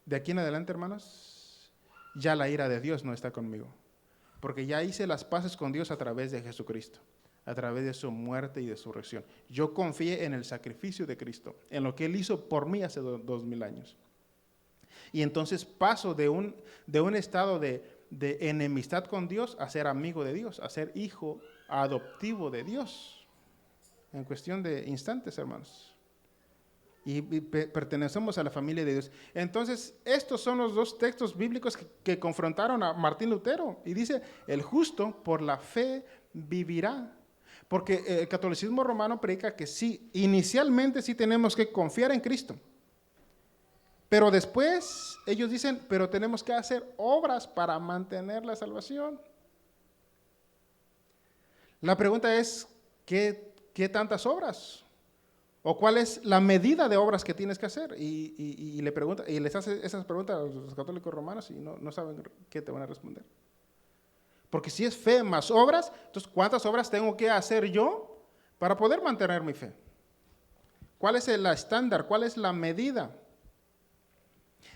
de aquí en adelante, hermanos, ya la ira de Dios no está conmigo, porque ya hice las paces con Dios a través de Jesucristo, a través de su muerte y de su resurrección. Yo confié en el sacrificio de Cristo, en lo que Él hizo por mí hace 2000 años. Y entonces paso de un estado de de enemistad con Dios a ser amigo de Dios, a ser hijo adoptivo de Dios, en cuestión de instantes, hermanos. Y pertenecemos a la familia de Dios. Entonces, estos son los dos textos bíblicos que confrontaron a Martín Lutero. Y dice, el justo por la fe vivirá. Porque el catolicismo romano predica que sí, inicialmente sí tenemos que confiar en Cristo. Pero después ellos dicen, pero tenemos que hacer obras para mantener la salvación. La pregunta es, ¿qué tantas obras? ¿O cuál es la medida de obras que tienes que hacer? Y les hace esas preguntas a los católicos romanos y no saben qué te van a responder. Porque si es fe más obras, entonces ¿cuántas obras tengo que hacer yo para poder mantener mi fe? ¿Cuál es el estándar? ¿Cuál es la medida?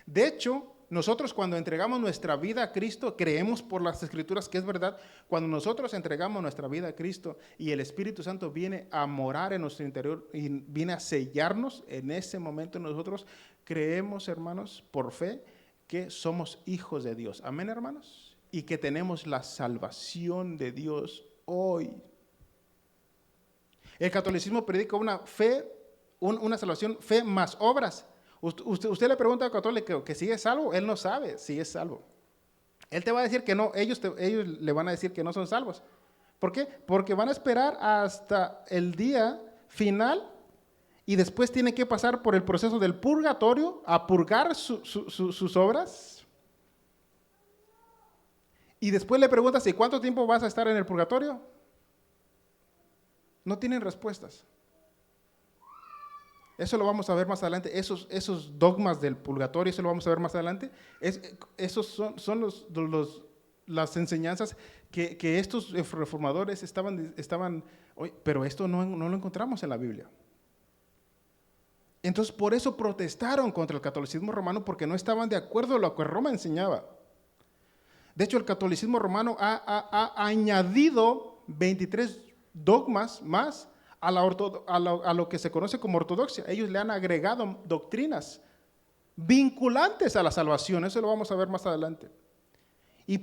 De hecho, nosotros cuando entregamos nuestra vida a Cristo, creemos por las Escrituras que es verdad. Cuando nosotros entregamos nuestra vida a Cristo y el Espíritu Santo viene a morar en nuestro interior y viene a sellarnos, en ese momento nosotros creemos, hermanos, por fe, que somos hijos de Dios. Amén, hermanos. Y que tenemos la salvación de Dios hoy. El catolicismo predica una fe, una salvación, fe más obras. Usted le pregunta al católico que si es salvo, él no sabe si es salvo. Él te va a decir que no, ellos le van a decir que no son salvos. ¿Por qué? Porque van a esperar hasta el día final y después tienen que pasar por el proceso del purgatorio a purgar sus obras. Y después le preguntas, ¿y cuánto tiempo vas a estar en el purgatorio? No tienen respuestas. Eso lo vamos a ver más adelante, esos dogmas del purgatorio, eso lo vamos a ver más adelante. Esos son las enseñanzas que estos reformadores estaban pero esto no lo encontramos en la Biblia. Entonces, por eso protestaron contra el catolicismo romano, porque no estaban de acuerdo a lo que Roma enseñaba. De hecho, el catolicismo romano ha añadido 23 dogmas más a lo que se conoce como ortodoxia. Ellos le han agregado doctrinas vinculantes a la salvación. Eso lo vamos a ver más adelante. Y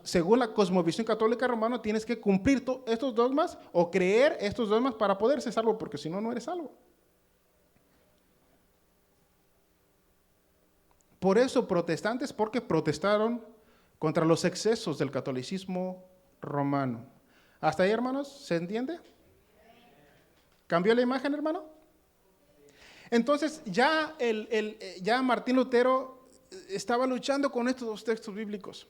según la cosmovisión católica romana, tienes que cumplir estos dogmas o creer estos dogmas para poder ser salvo, porque si no, no eres salvo. Por eso protestantes, porque protestaron contra los excesos del catolicismo romano. ¿Hasta ahí, hermanos? ¿Se entiende? ¿Cambió la imagen, hermano? Entonces, ya Martín Lutero estaba luchando con estos dos textos bíblicos.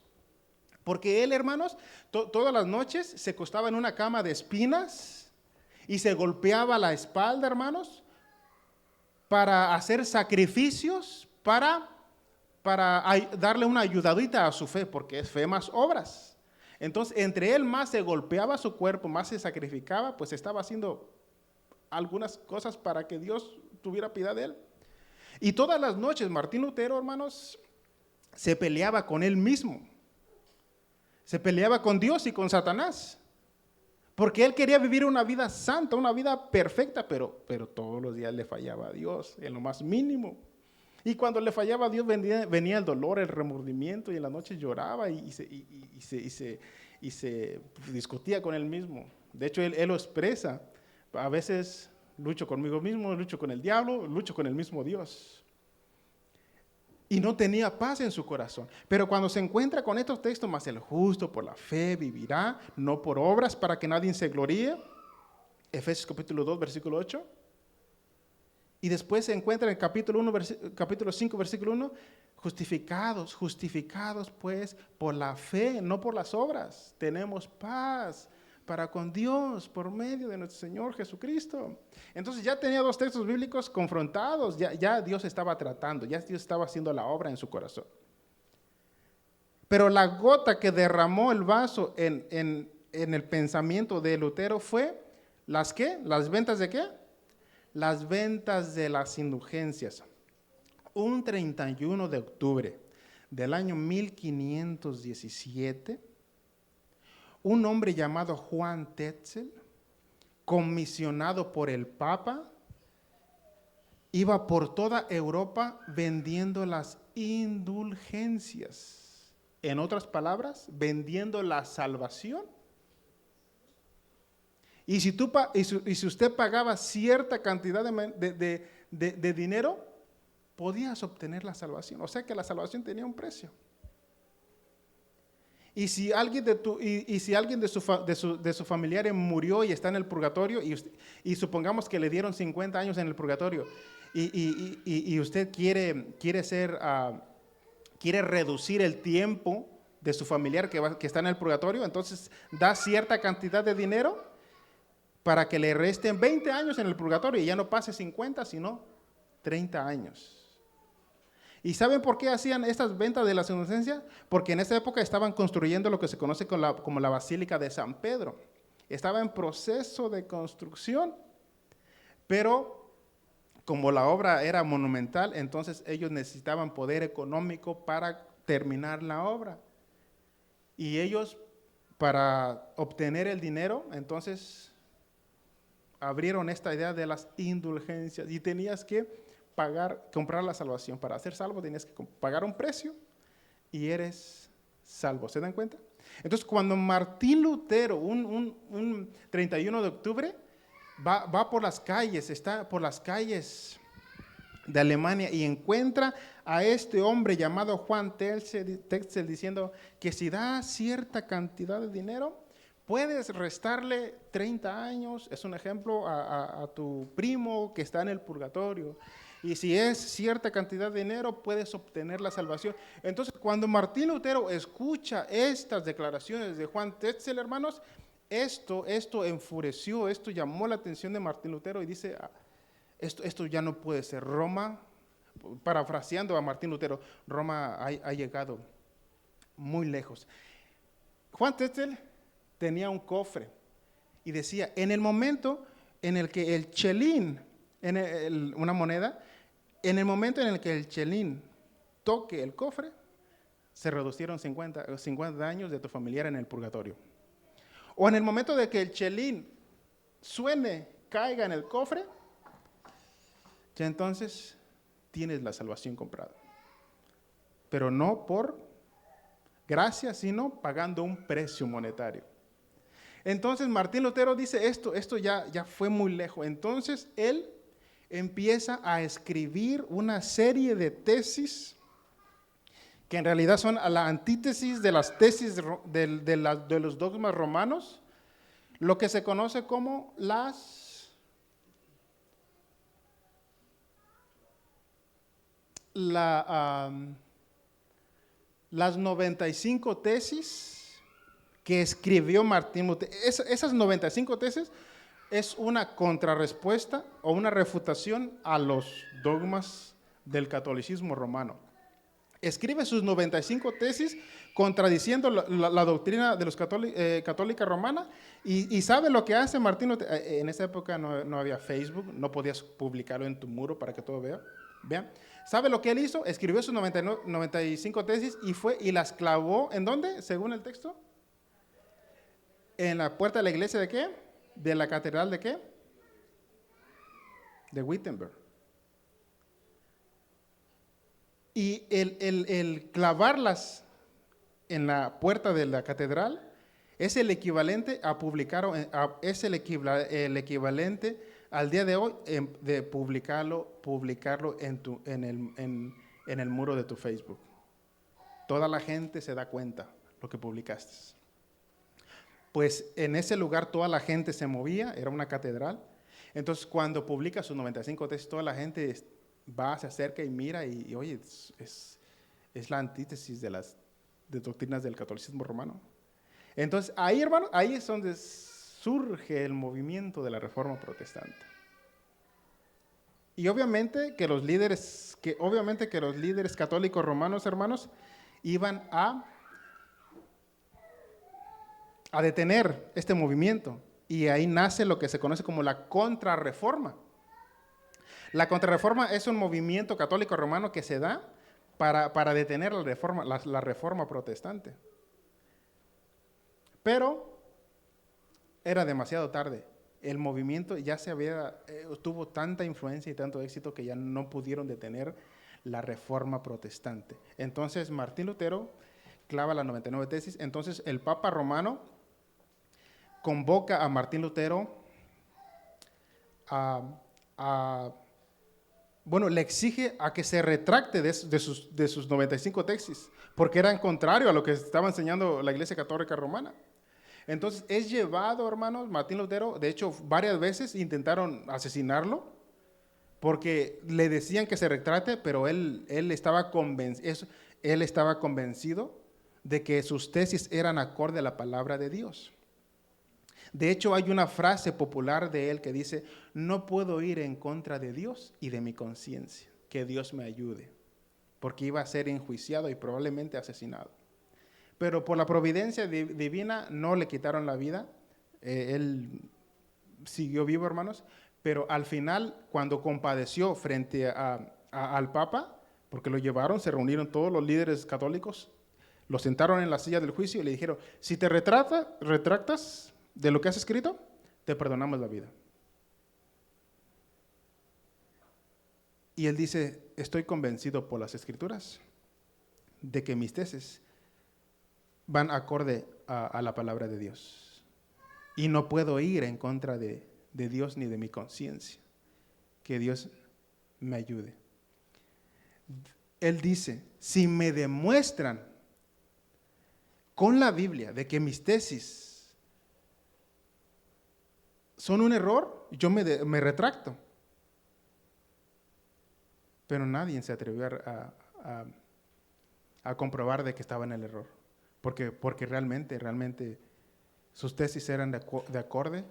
Porque él, hermanos, todas las noches se acostaba en una cama de espinas y se golpeaba la espalda, hermanos, para hacer sacrificios, para darle una ayudadita a su fe, porque es fe más obras. Entonces, entre él más se golpeaba su cuerpo, más se sacrificaba, pues estaba haciendo algunas cosas para que Dios tuviera piedad de él. Y todas las noches Martín Lutero, hermanos, se peleaba con él mismo. Se peleaba con Dios y con Satanás. Porque él quería vivir una vida santa, una vida perfecta, pero todos los días le fallaba a Dios, en lo más mínimo. Y cuando le fallaba a Dios venía el dolor, el remordimiento, y en la noche lloraba y se discutía con él mismo. De hecho, él lo expresa. A veces lucho conmigo mismo, lucho con el diablo, lucho con el mismo Dios. Y no tenía paz en su corazón. Pero cuando se encuentra con estos textos, más el justo por la fe vivirá, no por obras para que nadie se gloríe. Efesios capítulo 2, versículo 8. Y después se encuentra en capítulo 5, versículo 1, justificados pues por la fe, no por las obras. Tenemos paz para con Dios por medio de nuestro Señor Jesucristo. Entonces ya tenía dos textos bíblicos confrontados, ya Dios estaba tratando, ya Dios estaba haciendo la obra en su corazón. Pero la gota que derramó el vaso en el pensamiento de Lutero fue, ¿las qué? ¿Las ventas de qué? Las ventas de las indulgencias. Un 31 de octubre del año 1517, un hombre llamado Juan Tetzel, comisionado por el Papa, iba por toda Europa vendiendo las indulgencias En otras palabras, vendiendo la salvación. Y si usted pagaba cierta cantidad de dinero, podías obtener la salvación. O sea que la salvación tenía un precio. Y si alguien de su familiar murió y está en el purgatorio, y supongamos que le dieron 50 años en el purgatorio, y usted quiere reducir el tiempo de su familiar que está en el purgatorio, entonces da cierta cantidad de dinero para que le resten 20 años en el purgatorio y ya no pase 50, sino 30 años. ¿Y saben por qué hacían estas ventas de las inocencias? Porque en esa época estaban construyendo lo que se conoce como la Basílica de San Pedro. Estaba en proceso de construcción, pero como la obra era monumental, entonces ellos necesitaban poder económico para terminar la obra. Y ellos, para obtener el dinero, entonces abrieron esta idea de las indulgencias y tenías que comprar la salvación. Para ser salvo tenías que pagar un precio y eres salvo. ¿Se dan cuenta? Entonces, cuando Martín Lutero, un 31 de octubre, va por las calles, está por las calles de Alemania y encuentra a este hombre llamado Juan Tetzel diciendo que si da cierta cantidad de dinero, puedes restarle 30 años, es un ejemplo, a tu primo que está en el purgatorio. Y si es cierta cantidad de dinero, puedes obtener la salvación. Entonces, cuando Martín Lutero escucha estas declaraciones de Juan Tetzel, hermanos, esto enfureció, esto llamó la atención de Martín Lutero y dice, esto ya no puede ser. Roma, parafraseando a Martín Lutero, Roma ha llegado muy lejos. Juan Tetzel tenía un cofre y decía, en el momento en el que el chelín, una moneda, en el momento en el que el chelín toque el cofre, se reducieron 50 años de tu familiar en el purgatorio. O en el momento de que el chelín suene, caiga en el cofre, ya entonces tienes la salvación comprada. Pero no por gracia, sino pagando un precio monetario. Entonces Martín Lutero dice esto ya fue muy lejos. Entonces él empieza a escribir una serie de tesis que en realidad son a la antítesis de las tesis de los dogmas romanos, lo que se conoce como las 95 tesis que escribió Martín Lutero. Esas 95 tesis es una contrarrespuesta o una refutación a los dogmas del catolicismo romano. Escribe sus 95 tesis contradiciendo la doctrina de los católica romana y ¿sabe lo que hace Martín Lutero? En esa época no había Facebook, no podías publicarlo en tu muro para que todo vean. ¿Sabe lo que él hizo? Escribió sus 95 tesis y las clavó, ¿en dónde? Según el texto. En la puerta de la iglesia ¿de qué? De la catedral ¿de qué? De Wittenberg. Y el clavarlas en la puerta de la catedral es el equivalente a publicar, es el equivalente al día de hoy de publicarlo en el muro de tu Facebook. Toda la gente se da cuenta lo que publicaste. Pues en ese lugar toda la gente se movía, era una catedral. Entonces cuando publica sus 95 tesis, toda la gente va, se acerca y mira y oye, es la antítesis de doctrinas del catolicismo romano. Entonces ahí, hermano, ahí es donde surge el movimiento de la Reforma Protestante. Y obviamente que los líderes católicos romanos, hermanos, iban a detener este movimiento. Y ahí nace lo que se conoce como la Contrarreforma. La Contrarreforma es un movimiento católico romano que se da para detener la reforma protestante. Pero era demasiado tarde. El movimiento ya tuvo tanta influencia y tanto éxito que ya no pudieron detener la reforma protestante. Entonces Martín Lutero clava las 99 tesis. Entonces el Papa Romano convoca a Martín Lutero le exige a que se retracte de sus 95 tesis, porque eran contrario a lo que estaba enseñando la Iglesia Católica Romana. Entonces es llevado, hermanos, Martín Lutero, de hecho varias veces intentaron asesinarlo, porque le decían que se retrate, pero él estaba convencido de que sus tesis eran acorde a la palabra de Dios. De hecho, hay una frase popular de él que dice: no puedo ir en contra de Dios y de mi conciencia, que Dios me ayude, porque iba a ser enjuiciado y probablemente asesinado. Pero por la providencia divina no le quitaron la vida, él siguió vivo, hermanos, pero al final, cuando compadeció frente al Papa, porque lo llevaron, se reunieron todos los líderes católicos, lo sentaron en la silla del juicio y le dijeron: si te retractas de lo que has escrito, te perdonamos la vida. Y él dice: estoy convencido por las Escrituras de que mis tesis van acorde a la palabra de Dios. Y no puedo ir en contra de Dios ni de mi conciencia. Que Dios me ayude. Él dice: si me demuestran con la Biblia de que mis tesis son un error, yo me retracto. Pero nadie se atrevió a comprobar de que estaba en el error, porque realmente sus tesis eran de acorde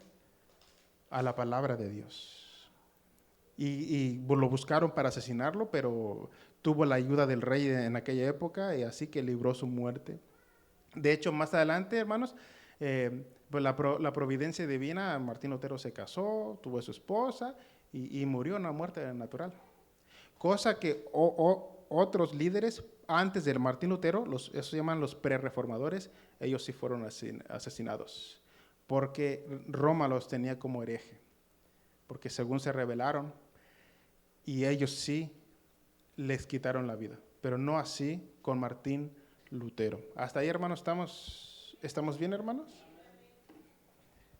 a la palabra de Dios. Y lo buscaron para asesinarlo, pero tuvo la ayuda del rey en aquella época, y así que libró su muerte. De hecho, más adelante, hermanos, pues la providencia divina, Martín Lutero se casó, tuvo a su esposa y murió una muerte natural. Cosa que otros líderes antes del Martín Lutero, eso se llaman los prerreformadores, ellos sí fueron asesinados, porque Roma los tenía como hereje, porque según se rebelaron, y ellos sí les quitaron la vida, pero no así con Martín Lutero. Hasta ahí, hermanos, ¿estamos bien, hermanos?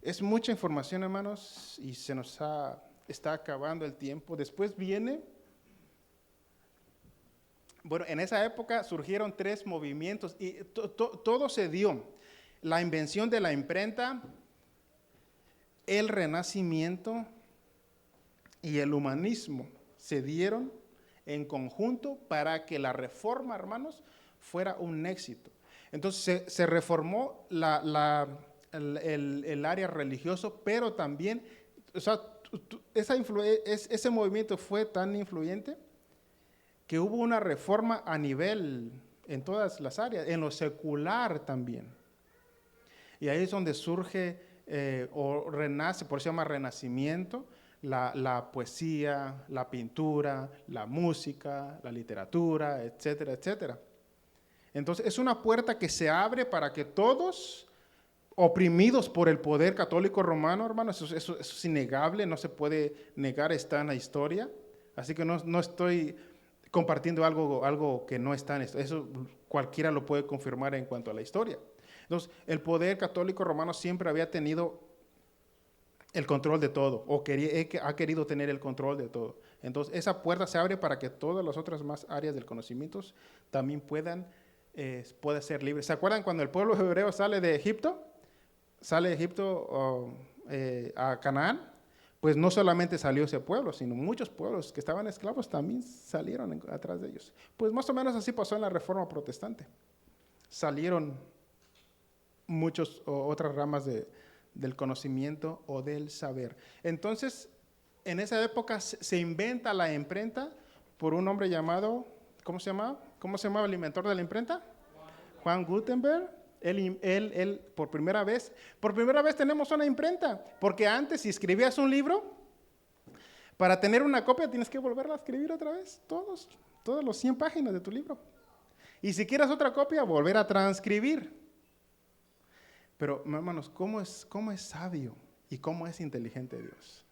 Es mucha información, hermanos, y se nos está acabando el tiempo. Después viene... Bueno, en esa época surgieron 3 movimientos y todo se dio. La invención de la imprenta, el Renacimiento y el humanismo se dieron en conjunto para que la reforma, hermanos, fuera un éxito. Entonces se reformó el área religioso, pero también, o sea, ese movimiento fue tan influyente que hubo una reforma a nivel, en todas las áreas, en lo secular también. Y ahí es donde surge o renace, por eso se llama renacimiento, la poesía, la pintura, la música, la literatura, etcétera, etcétera. Entonces es una puerta que se abre para que todos, oprimidos por el poder católico romano, hermanos, eso es innegable, no se puede negar, está en la historia. Así que no estoy compartiendo algo que no está en esto. Eso cualquiera lo puede confirmar en cuanto a la historia. Entonces, el poder católico romano siempre había tenido el control de todo, o ha querido tener el control de todo. Entonces, esa puerta se abre para que todas las otras más áreas del conocimiento también puedan ser libres. ¿Se acuerdan cuando el pueblo hebreo sale de Egipto? Sale de Egipto a Canaán. Pues no solamente salió ese pueblo, sino muchos pueblos que estaban esclavos también salieron atrás de ellos. Pues más o menos así pasó en la Reforma Protestante. Salieron muchas otras ramas del conocimiento o del saber. Entonces, en esa época se inventa la imprenta por un hombre llamado, ¿cómo se llamaba el inventor de la imprenta? Juan Gutenberg. Él por primera vez tenemos una imprenta, porque antes si escribías un libro, para tener una copia tienes que volverla a escribir otra vez, todas las 100 páginas de tu libro. Y si quieres otra copia, volver a transcribir. Pero, hermanos, ¿cómo es sabio y cómo es inteligente Dios?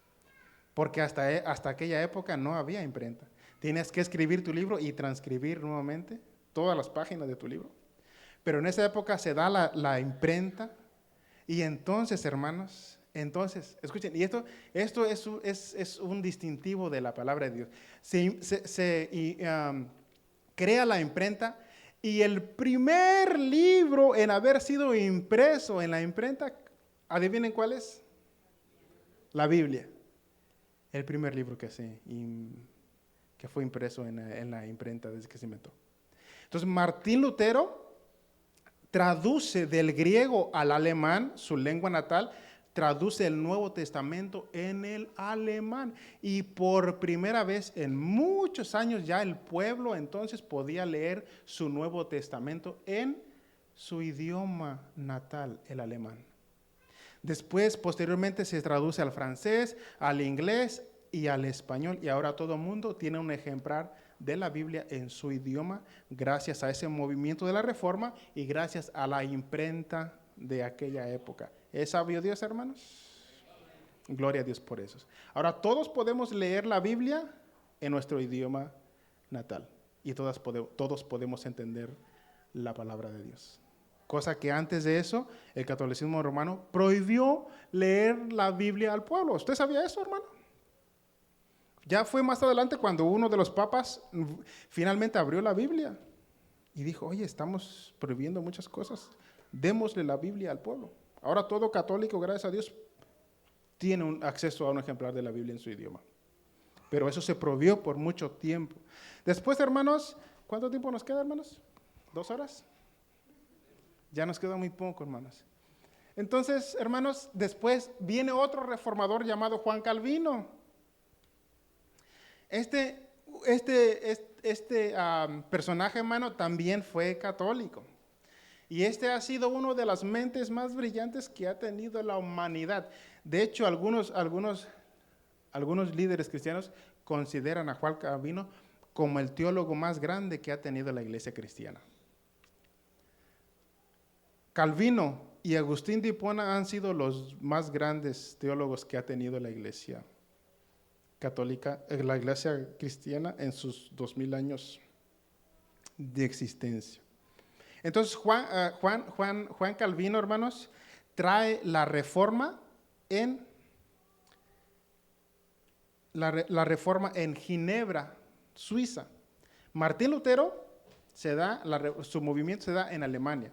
Porque hasta aquella época no había imprenta. Tienes que escribir tu libro y transcribir nuevamente todas las páginas de tu libro. Pero en esa época se da la imprenta y entonces, hermanos, entonces, escuchen, y esto es un distintivo de la palabra de Dios. Crea la imprenta y el primer libro en haber sido impreso en la imprenta, ¿adivinen cuál es? La Biblia. El primer libro que fue impreso en la imprenta desde que se inventó. Entonces, Martín Lutero traduce del griego al alemán, su lengua natal, traduce el Nuevo Testamento en el alemán. Y por primera vez en muchos años ya el pueblo entonces podía leer su Nuevo Testamento en su idioma natal, el alemán. Después, posteriormente, se traduce al francés, al inglés y al español. Y ahora todo el mundo tiene un ejemplar de la Biblia en su idioma, gracias a ese movimiento de la Reforma y gracias a la imprenta de aquella época. ¿Es sabio Dios, hermanos? Gloria a Dios por eso. Ahora, todos podemos leer la Biblia en nuestro idioma natal y todos podemos entender la palabra de Dios. Cosa que antes de eso, el catolicismo romano prohibió leer la Biblia al pueblo. ¿Usted sabía eso, hermano? Ya fue más adelante cuando uno de los papas finalmente abrió la Biblia y dijo, oye, estamos prohibiendo muchas cosas, démosle la Biblia al pueblo. Ahora todo católico, gracias a Dios, tiene un acceso a un ejemplar de la Biblia en su idioma. Pero eso se prohibió por mucho tiempo. Después, hermanos, ¿cuánto tiempo nos queda, hermanos? ¿2 horas? Ya nos queda muy poco, hermanos. Entonces, hermanos, después viene otro reformador llamado Juan Calvino. Este personaje, hermano, también fue católico. Y este ha sido uno de las mentes más brillantes que ha tenido la humanidad. De hecho, algunos líderes cristianos consideran a Juan Calvino como el teólogo más grande que ha tenido la iglesia cristiana. Calvino y Agustín de Hipona han sido los más grandes teólogos que ha tenido la iglesia católica, la iglesia cristiana en sus 2000 años de existencia. Entonces Juan Calvino, hermanos, trae la reforma en Ginebra, Suiza. Martín Lutero su movimiento se da en Alemania.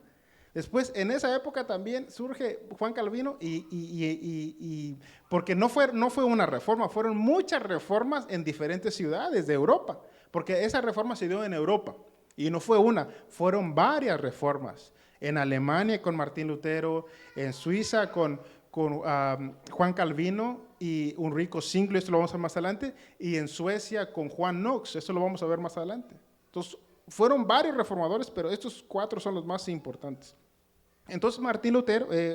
Después, en esa época también surge Juan Calvino y porque no fue una reforma, fueron muchas reformas en diferentes ciudades de Europa, porque esa reforma se dio en Europa y no fue una, fueron varias reformas. En Alemania con Martín Lutero, en Suiza con Juan Calvino y Ulrico Zwingli, esto lo vamos a ver más adelante, y en Suecia con Juan Knox, esto lo vamos a ver más adelante. Entonces, fueron varios reformadores, pero estos 4 son los más importantes. Entonces,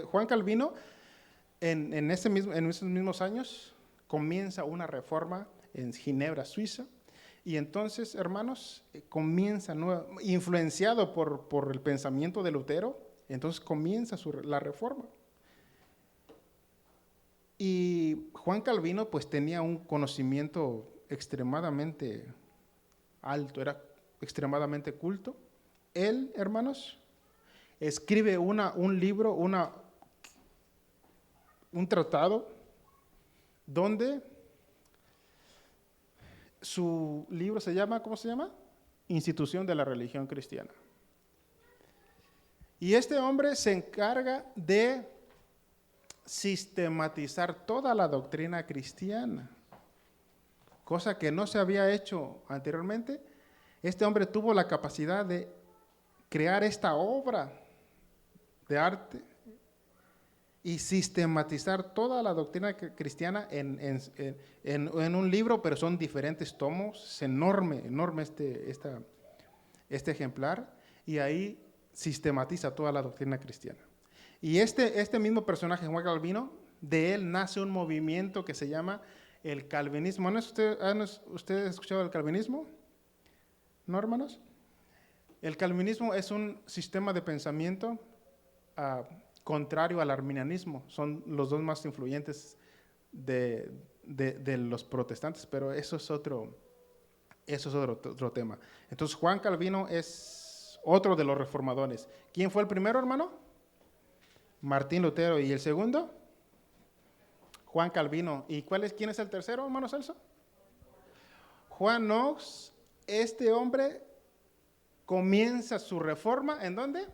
Juan Calvino, en esos mismos años, comienza una reforma en Ginebra, Suiza, y entonces, hermanos, influenciado por el pensamiento de Lutero, entonces comienza la reforma. Y Juan Calvino, pues, tenía un conocimiento extremadamente alto, era extremadamente culto. Él, hermanos, escribe un libro, un tratado, donde su libro se llama, ¿cómo se llama? Institución de la Religión Cristiana. Y este hombre se encarga de sistematizar toda la doctrina cristiana, cosa que no se había hecho anteriormente. Este hombre tuvo la capacidad de crear esta obra de arte y sistematizar toda la doctrina cristiana en un libro, pero son diferentes tomos. Es enorme este ejemplar, y ahí sistematiza toda la doctrina cristiana. Y este mismo personaje, Juan Calvino, de él nace un movimiento que se llama el calvinismo. ¿Han ustedes escuchado del calvinismo? ¿No, hermanos? El calvinismo es un sistema de pensamiento contrario al arminianismo. Son los dos más influyentes de los protestantes, pero eso es otro tema. Entonces, Juan Calvino es otro de los reformadores. ¿Quién fue el primero, hermano? Martín Lutero. ¿Y el segundo? Juan Calvino. ¿Y quién es el tercero, hermano Celso? Juan Knox. Este hombre comienza su reforma, ¿en dónde?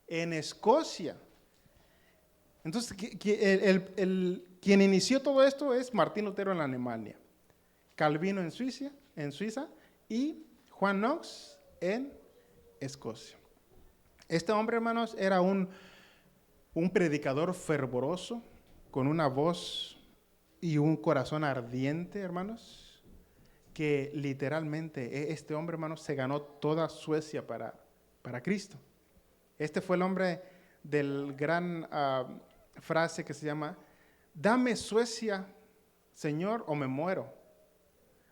En Escocia. Entonces, quien inició todo esto es Martín Lutero en Alemania, Calvino en Suiza y Juan Knox en Escocia. Este hombre, hermanos, era un predicador fervoroso, con una voz y un corazón ardiente, hermanos, que literalmente este hombre, hermanos, se ganó toda Suecia para Cristo. Este fue el hombre del gran frase que se llama, dame Suecia, Señor, o me muero.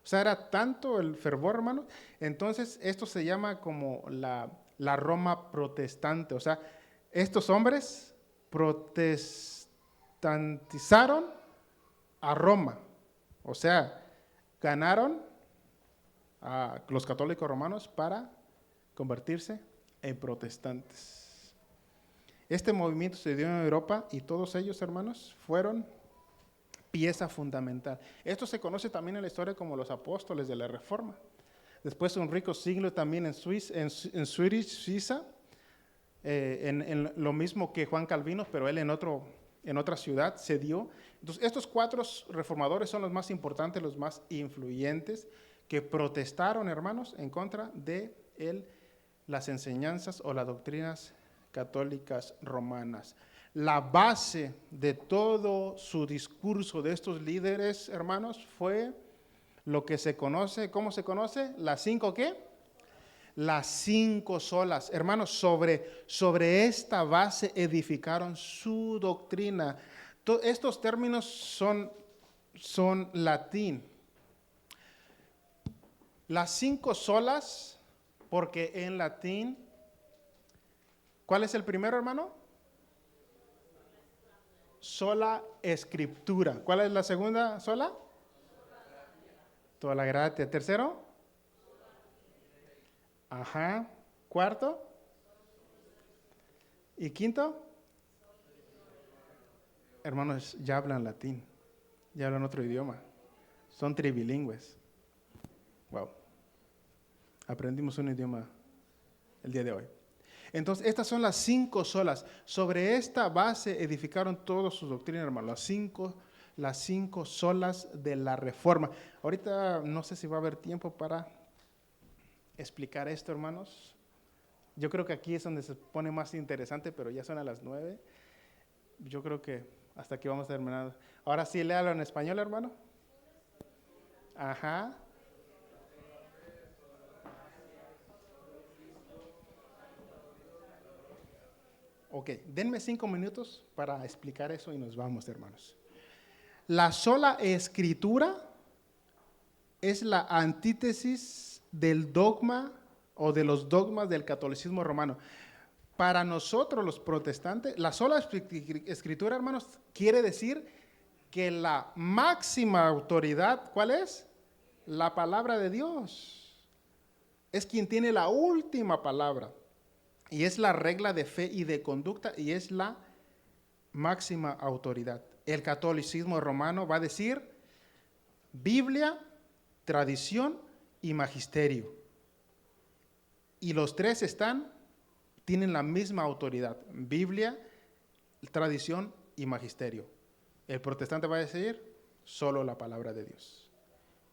O sea, era tanto el fervor, hermanos. Entonces, esto se llama como la Roma protestante. O sea, estos hombres protestantizaron a Roma. O sea, ganaron a los católicos romanos para convertirse en protestantes. Este movimiento se dio en Europa y todos ellos, hermanos, fueron pieza fundamental. Esto se conoce también en la historia como los apóstoles de la Reforma. Después un rico siglo también en Suiza, en lo mismo que Juan Calvino, pero él en otra ciudad se dio. Entonces, estos 4 reformadores son los más importantes, los más influyentes, que protestaron, hermanos, en contra de las enseñanzas o las doctrinas católicas romanas. La base de todo su discurso de estos líderes, hermanos, fue lo que se conoce, ¿cómo se conoce? Las 5, ¿qué? Las 5 solas. Hermanos, sobre esta base edificaron su doctrina. Estos términos son latín. Las 5 solas, porque en latín, ¿cuál es el primero, hermano? Sola escritura. ¿Cuál es la segunda sola? Sola gratia. ¿Tercero? Ajá. ¿Cuarto? ¿Y quinto? Hermanos, ya hablan latín, ya hablan otro idioma, son tribilingües. Wow. Aprendimos un idioma el día de hoy. Entonces, estas son las 5 solas. Sobre esta base edificaron todas sus doctrinas, hermanos. Las cinco solas de la Reforma. Ahorita no sé si va a haber tiempo para explicar esto, hermanos. Yo creo que aquí es donde se pone más interesante, pero ya son a las 9. Yo creo que hasta aquí vamos a terminar. Ahora sí, léalo en español, hermano. Ajá. Ok, denme 5 minutos para explicar eso y nos vamos, hermanos. La sola escritura es la antítesis del dogma o de los dogmas del catolicismo romano. Para nosotros los protestantes, la sola escritura, hermanos, quiere decir que la máxima autoridad, ¿cuál es? La palabra de Dios. Es quien tiene la última palabra. Y es la regla de fe y de conducta y es la máxima autoridad. El catolicismo romano va a decir Biblia, tradición y magisterio. Y los tres tienen la misma autoridad. Biblia, tradición y magisterio. El protestante va a decir solo la palabra de Dios.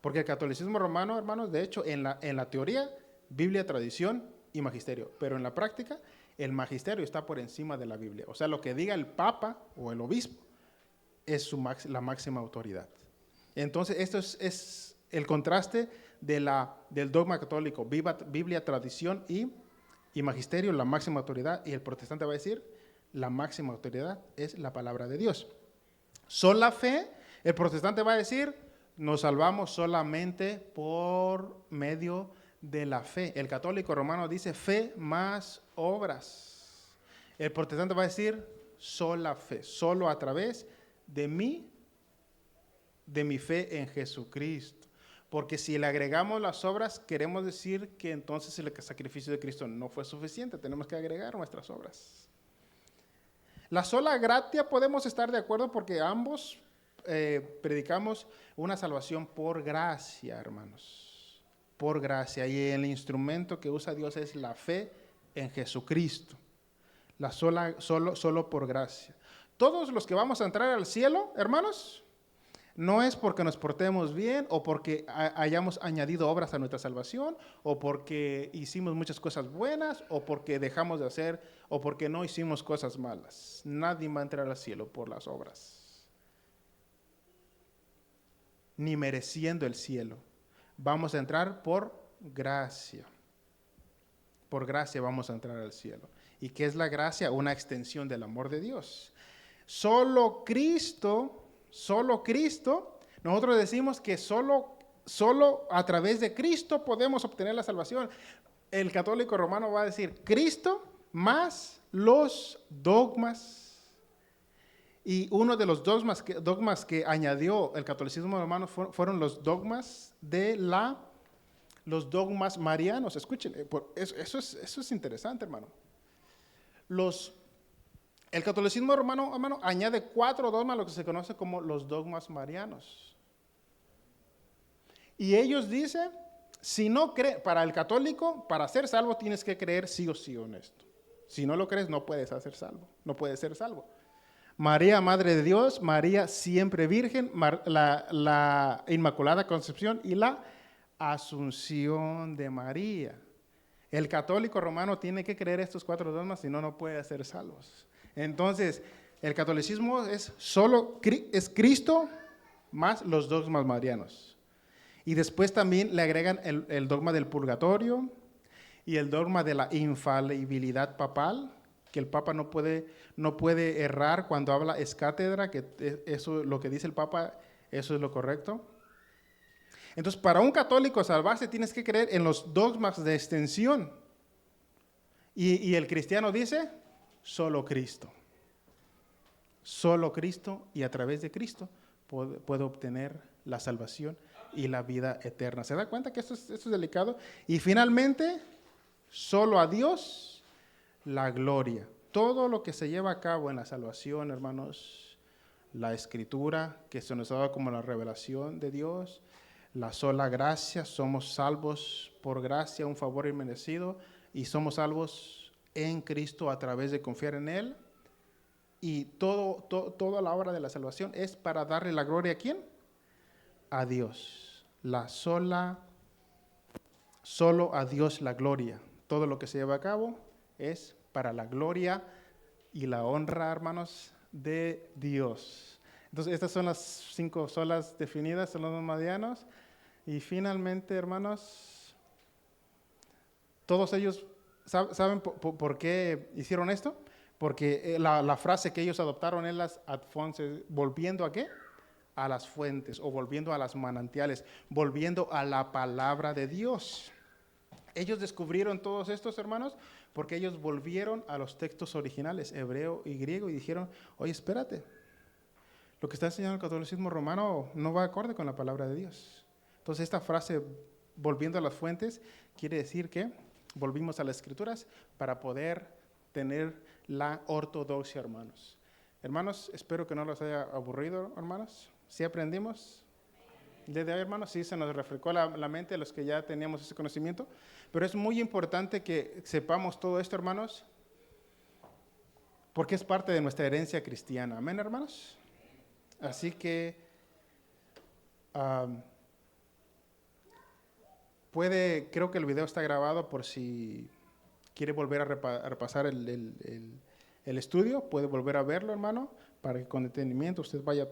Porque el catolicismo romano, hermanos, de hecho, en la teoría, Biblia, tradición y magisterio, pero en la práctica el magisterio está por encima de la Biblia. O sea, lo que diga el Papa o el obispo es la máxima autoridad. Entonces, esto es el contraste del dogma católico, Biblia, tradición y magisterio, la máxima autoridad, y el protestante va a decir, la máxima autoridad es la palabra de Dios. Sola fe, el protestante va a decir, nos salvamos solamente por medio de la fe. El católico romano dice fe más obras. El protestante va a decir sola fe, solo a través de mi fe en Jesucristo. Porque si le agregamos las obras, queremos decir que entonces el sacrificio de Cristo no fue suficiente. Tenemos que agregar nuestras obras. La sola gratia podemos estar de acuerdo porque ambos predicamos una salvación por gracia, hermanos. Por gracia. Y el instrumento que usa Dios es la fe en Jesucristo. Solo por gracia. Todos los que vamos a entrar al cielo, hermanos, no es porque nos portemos bien o porque hayamos añadido obras a nuestra salvación o porque hicimos muchas cosas buenas o porque dejamos de hacer o porque no hicimos cosas malas. Nadie va a entrar al cielo por las obras, ni mereciendo el cielo. Vamos a entrar por gracia. Por gracia vamos a entrar al cielo. ¿Y qué es la gracia? Una extensión del amor de Dios. Solo Cristo, nosotros decimos que solo a través de Cristo podemos obtener la salvación. El católico romano va a decir Cristo más los dogmas. Y uno de los dogmas que añadió el catolicismo romano fueron los dogmas los dogmas marianos. Escuchen, eso es interesante, hermano. El catolicismo romano, hermano, añade 4 dogmas, lo que se conoce como los dogmas marianos. Y ellos dicen, si no crees, para el católico, para ser salvo tienes que creer sí o sí en esto. Si no lo crees, no puedes ser salvo. María, Madre de Dios, María siempre virgen, la Inmaculada Concepción y la Asunción de María. El católico romano tiene que creer estos 4 dogmas, si no, no puede ser salvos. Entonces, el catolicismo es Cristo más los dogmas marianos. Y después también le agregan el dogma del purgatorio y el dogma de la infalibilidad papal, que el Papa no puede errar cuando habla ex cátedra, que eso, lo que dice el Papa, eso es lo correcto. Entonces, para un católico salvarse tienes que creer en los dogmas de extensión. Y el cristiano dice, solo Cristo. Solo Cristo, y a través de Cristo puedo obtener la salvación y la vida eterna. ¿Se da cuenta que esto es delicado? Y finalmente, solo a Dios la gloria. Todo lo que se lleva a cabo en la salvación, hermanos, la Escritura, que se nos ha dado como la revelación de Dios, la sola gracia, somos salvos por gracia, un favor inmerecido, y somos salvos en Cristo a través de confiar en Él. Y toda la obra de la salvación es para darle la gloria ¿a quién? A Dios. Solo a Dios la gloria. Todo lo que se lleva a cabo es para la gloria y la honra, hermanos, de Dios. Entonces, estas son las 5 solas definidas, son los marianos. Y finalmente, hermanos, todos ellos, ¿saben por qué hicieron esto? Porque la frase que ellos adoptaron es las ad fontes, ¿volviendo a qué? A las fuentes, o volviendo a las manantiales, volviendo a la palabra de Dios. Ellos descubrieron todos estos, hermanos, porque ellos volvieron a los textos originales, hebreo y griego, y dijeron, oye, espérate, lo que está enseñando el catolicismo romano no va acorde con la palabra de Dios. Entonces, esta frase, volviendo a las fuentes, quiere decir que volvimos a las Escrituras para poder tener la ortodoxia, hermanos. Hermanos, espero que no los haya aburrido, hermanos. ¿Sí aprendimos? Desde ahí, hermanos, sí se nos refrescó la mente a los que ya teníamos ese conocimiento. Pero es muy importante que sepamos todo esto, hermanos, porque es parte de nuestra herencia cristiana. ¿Amén, hermanos? Así que creo que el video está grabado por si quiere volver a repasar el estudio, puede volver a verlo, hermano, para que con detenimiento usted vaya a